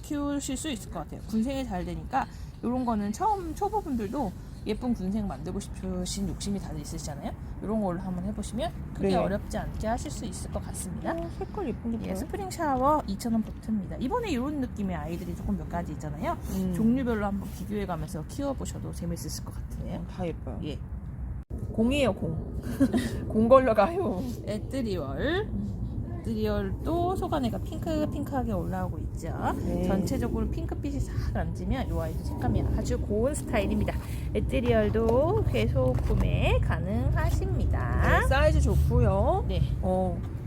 키우실 수 있을 것 같아요. 군생이 잘 되니까 이런 거는 처음 초보분들도 예쁜 군생 만들고 싶으신 욕심이 다들 있으시잖아요. 이런 걸로 한번 해보시면 크게 네. 어렵지 않게 하실 수 있을 것 같습니다. 색깔 예쁜 게 예, 보여. 스프링 샤워 2,000원 버튼입니다. 이번에 이런 느낌의 아이들이 조금 몇 가지 있잖아요. 종류별로 한번 비교해가면서 키워보셔도 재밌으실 것 같아요. 다 예뻐요. 예, 공이에요, 공. 공 걸러가요. 에뜨리얼도 속안에가 핑크하게 올라오고 있죠. 네. 전체적으로 핑크빛이 싹 앉으면 이 아이도 색감이 아주 고운 스타일입니다. 에뜨리얼도 계속 구매 가능하십니다. 네, 사이즈 좋고요. 네,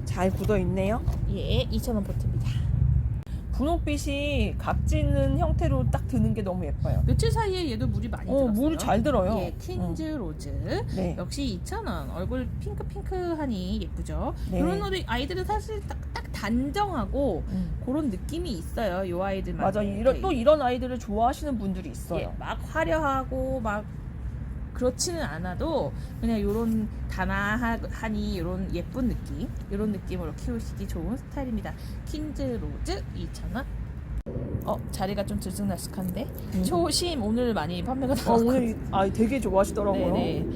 잘 굳어 있네요. 예, 2,000원 버튼입니다. 분홍빛이 각지는 형태로 딱 드는 게 너무 예뻐요. 며칠 사이에 얘도 물이 많이 들었어요. 물이 잘 들어요. 예, 퀸즈 로즈. 네. 역시 2,000원. 얼굴 핑크하니 예쁘죠. 네. 이런 아이들은 사실 딱 단정하고 그런 느낌이 있어요. 요 아이들만. 맞아. 이런 아이들을 좋아하시는 분들이 있어요. 예, 막 화려하고 막 그렇지는 않아도 그냥 요런 단아하니 요런 예쁜 느낌, 요런 느낌으로 키우시기 좋은 스타일입니다. 퀸즈 로즈 2,000원. 자리가 좀 들쑥날쑥한데 초심 오늘 많이 판매가 나왔거든요. 오늘 되게 좋아하시더라고요. 네네.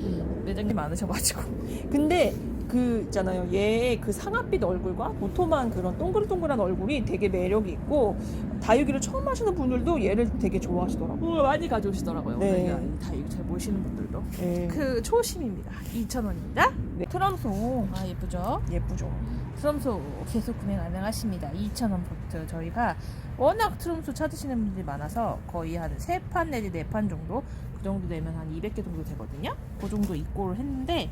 매장이 많으셔가지고. 근데 있잖아요. 얘의 그 상아빛 얼굴과 도톰한 그런 동글동글한 얼굴이 되게 매력이 있고, 다육이를 처음 하시는 분들도 얘를 되게 좋아하시더라고요. 많이 가져오시더라고요. 네. 오늘 다 이거 잘 모시는 분들도. 네. 그 초심입니다. 2,000원입니다. 네. 트람소 예쁘죠? 예쁘죠. 트럼소 계속 구매 가능하십니다. 2,000원 버트. 저희가 워낙 트럼소 찾으시는 분들이 많아서 거의 한 3판 내지 4판 정도, 그 정도 되면 한 200개 정도 되거든요. 그 정도 입고를 했는데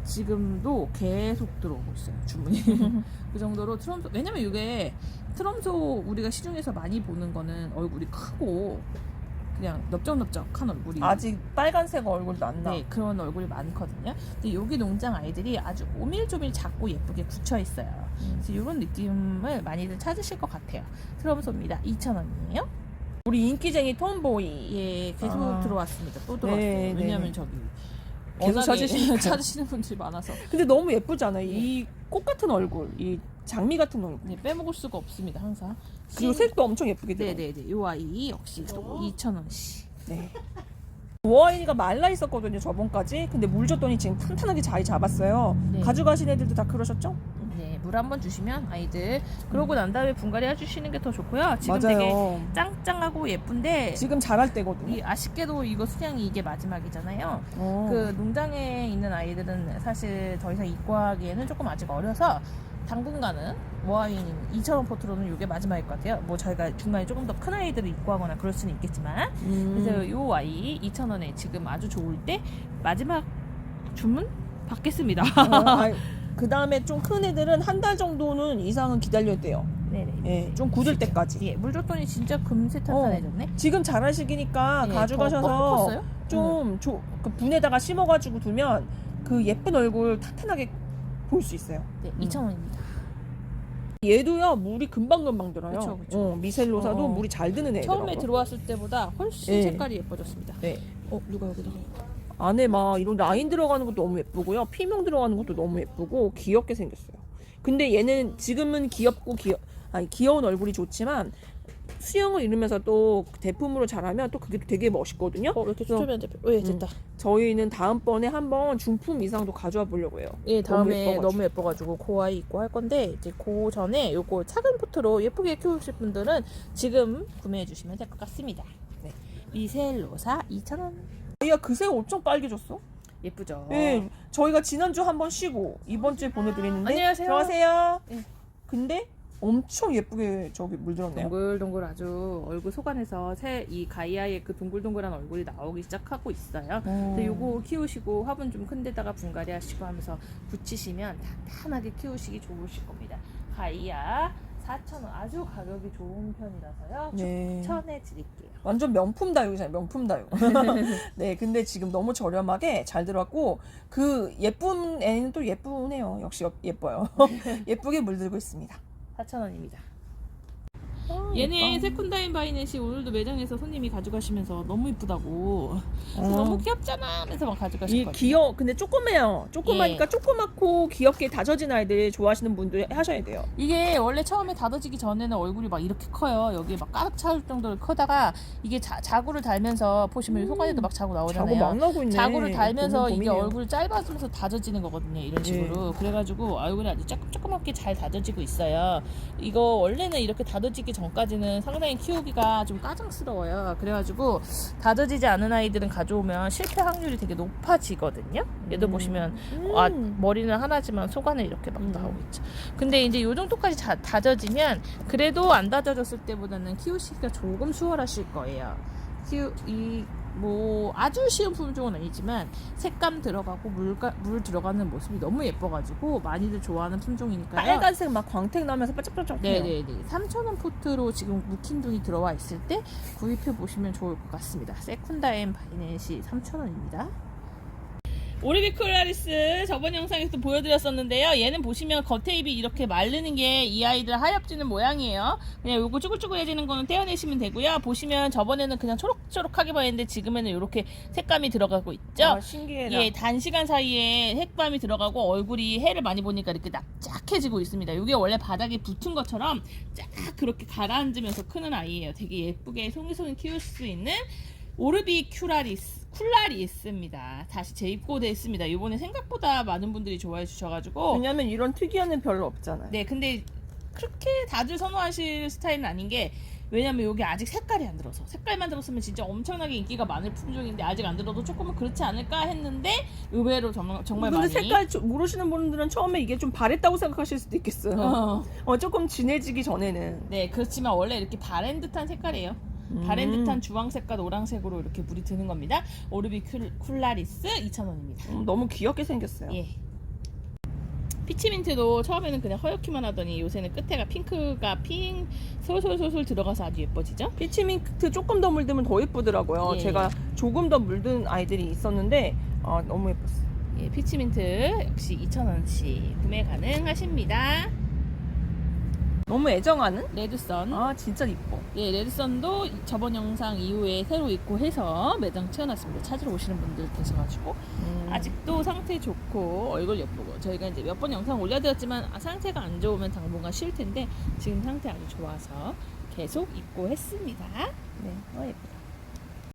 지금도 계속 들어오고 있어요, 주문이. 그 정도로 트럼소, 왜냐면 이게 트럼소 우리가 시중에서 많이 보는 거는 얼굴이 크고 그냥 넓적넓적한 얼굴이 아직 빨간색 얼굴도 안 나. 네, 그런 얼굴이 많거든요. 근데 여기 농장 아이들이 아주 오밀조밀 작고 예쁘게 굳혀 있어요. 그래서 이런 느낌을 많이들 찾으실 것 같아요. 트럼소입니다. 2,000원이에요. 우리 인기쟁이 톰보이. 예, 계속 들어왔습니다. 또 들어왔어요. 네, 왜냐면 네. 저기 계속 워낙에 찾으시니까. 찾으시는 분들이 많아서 근데 너무 예쁘잖아요. 이 꽃 같은 얼굴, 이 장미 같은 얼굴. 네, 빼먹을 수가 없습니다. 항상. 그리고 색도 엄청 예쁘게 들어. 네네네. 이 아이 역시 또 2,000원씩. 네. 워아이가 말라 있었거든요, 저번까지. 근데 물 줬더니 지금 탄탄하게 자리 잡았어요. 네. 가져가신 애들도 다 그러셨죠? 네, 물 한번 주시면 아이들 그러고 난 다음에 분갈이 해주시는 게 더 좋고요. 지금 맞아요. 되게 짱짱하고 예쁜데 지금 자랄 때거든요. 아쉽게도 이거 수량이 이게 마지막이잖아요. 어. 그 농장에 있는 아이들은 사실 더 이상 입고하기에는 조금 아직 어려서 당분간은 모아인 2,000원 포트로는 이게 마지막일 것 같아요. 뭐 저희가 중간에 조금 더 큰 아이들을 입고 하거나 그럴 수는 있겠지만 그래서 요 아이 2,000원에 지금 아주 좋을 때 마지막 주문 받겠습니다. 그 다음에 좀 큰 애들은 한 달 정도는 이상은 기다려야 돼요. 네네. 예, 좀 굳을 때까지. 예, 물 줬더니 진짜 금세 탄탄해졌네. 지금 자랄 시기니까 예, 가져가셔서 더 컸어요? 좀 그 분에다가 심어가지고 두면 그 예쁜 얼굴 탄탄하게 볼 수 있어요. 네, 2,000원입니다. 얘도요 물이 금방금방 들어요. 그쵸, 그쵸. 미셀로사도 어. 물이 잘 드는 애더라고요. 처음에 들어왔을 때보다 훨씬 네. 색깔이 예뻐졌습니다. 네. 누가 여기다. 안에 막 이런 라인 들어가는 것도 너무 예쁘고요. 피명 들어가는 것도 너무 예쁘고 귀엽게 생겼어요. 근데 얘는 지금은 귀여운 얼굴이 좋지만 수영을 이루면서 또 대품으로 자라면 또 그게 되게 멋있거든요. 이렇게 그래서- 초점이 안 잡혀. 예, 됐다. 저희는 다음번에 한번 중품 이상도 가져와 보려고 해요. 예, 다음에 예뻐가지고. 너무 예뻐가지고 그 아이 입고 할 건데 이제 그 전에 요거 작은 포트로 예쁘게 키우실 분들은 지금 구매해 주시면 될 것 같습니다. 네, 미셀로사 2,000원. 얘가 그새가 엄청 빨개졌어. 예쁘죠? 네, 저희가 지난주 한번 쉬고 이번 주에 보내드리는데 안녕하세요. 들어가세요. 네. 근데 엄청 예쁘게 저기 물들었네요. 동글동글 아주 얼굴 속안에서 이 가이아의 그 동글동글한 얼굴이 나오기 시작하고 있어요. 근데 요거 키우시고 화분 좀 큰 데다가 분갈이 하시고 하면서 붙이시면 탄탄하게 키우시기 좋으실 겁니다. 가이아 4,000원 아주 가격이 좋은 편이라서요. 네. 추천해 드릴게요. 완전 명품 다육이잖아요. 명품 다육. 네, 근데 지금 너무 저렴하게 잘 들어왔고 그 예쁜 애는 또 예쁘네요. 역시 예뻐요. 예쁘게 물들고 있습니다. 4,000원입니다. 얘네 세컨다인 바이넷이 오늘도 매장에서 손님이 가져가시면서 너무 이쁘다고 그래서 어. 너무 귀엽잖아 하면서 막 가져가셨거든요. 근데 조그매요. 조그마니까 조그맣고 귀엽게 다져진 아이들 좋아하시는 분들 하셔야 돼요. 이게 원래 처음에 다져지기 전에는 얼굴이 막 이렇게 커요. 여기 막 가득 차올 정도로 크다가 이게 자구를 달면서 보시면 속안에도 막 자구 자고 나오잖아요. 막 나고 있네. 자구를 달면서 이게 고민이에요. 얼굴 짧아지면서 다져지는 거거든요. 이런 식으로. 그래가지고 얼굴이 아주 조그맣게 잘 다져지고 있어요. 이거 원래는 이렇게 다져지기 전까지는 상당히 키우기가 좀 까장스러워요. 그래가지고 다져지지 않은 아이들은 가져오면 실패 확률이 되게 높아지거든요. 얘도 보시면 머리는 하나지만 속안에 이렇게 막 나오고 있죠. 근데 이제 요 정도까지 다져지면 그래도 안 다져졌을 때보다는 키우시기가 조금 수월하실 거예요. 뭐 아주 쉬운 품종은 아니지만 색감 들어가고 물 들어가는 모습이 너무 예뻐가지고 많이들 좋아하는 품종이니까요. 빨간색 막 광택 나면서 반짝반짝해요. 네네네. 3,000원 포트로 지금 묵힌둥이 들어와 있을 때 구입해 보시면 좋을 것 같습니다. 세쿤다엠 바이넷이 3,000원입니다. 오리비쿨라리스 저번 영상에서도 보여드렸었는데요. 얘는 보시면 겉테입이 이렇게 마르는 게 이 아이들 하엽지는 모양이에요. 그냥 요거 쭈글쭈글해지는 거는 떼어내시면 되고요. 보시면 저번에는 그냥 초록초록하게 보였는데 지금에는 이렇게 색감이 들어가고 있죠. 아, 신기해라. 예, 단시간 사이에 색감이 들어가고 얼굴이 해를 많이 보니까 이렇게 납작해지고 있습니다. 이게 원래 바닥에 붙은 것처럼 쫙 그렇게 가라앉으면서 크는 아이예요. 되게 예쁘게 송이송이 키울 수 있는 쿨라리스입니다. 다시 재입고됐습니다. 이번에 생각보다 많은 분들이 좋아해 주셔가지고 왜냐면 이런 특이한 애는 별로 없잖아요. 네, 근데 그렇게 다들 선호하실 스타일은 아닌 게 왜냐면 여기 아직 색깔이 안 들어서 색깔만 들었으면 진짜 엄청나게 인기가 많을 품종인데 아직 안 들어도 조금은 그렇지 않을까 했는데 의외로 정말 근데 많이 색깔 모르시는 분들은 처음에 이게 좀 바랬다고 생각하실 수도 있겠어요. 조금 진해지기 전에는. 네, 그렇지만 원래 이렇게 바랜 듯한 색깔이에요. 바랜 듯한 주황색과 노란색으로 이렇게 물이 드는 겁니다. 오르비쿨라리스 2,000원입니다. 너무 귀엽게 생겼어요. 예. 피치민트도 처음에는 그냥 허옇기만 하더니 요새는 끝에가 핑크가 솔솔솔솔 들어가서 아주 예뻐지죠? 피치민트 조금 더 물들면 더 예쁘더라고요. 예. 제가 조금 더 물든 아이들이 있었는데 너무 예뻤어요. 예, 피치민트 역시 2,000원씩 구매 가능하십니다. 너무 애정하는? 레드선. 진짜 이뻐. 예, 레드선도 저번 영상 이후에 새로 입고해서 매장 채워놨습니다. 찾으러 오시는 분들 계셔가지고 아직도 상태 좋고 얼굴 예쁘고 저희가 이제 몇 번 영상 올려드렸지만 상태가 안 좋으면 당분간 쉴 텐데 지금 상태 아주 좋아서 계속 입고했습니다. 네, 예쁘다.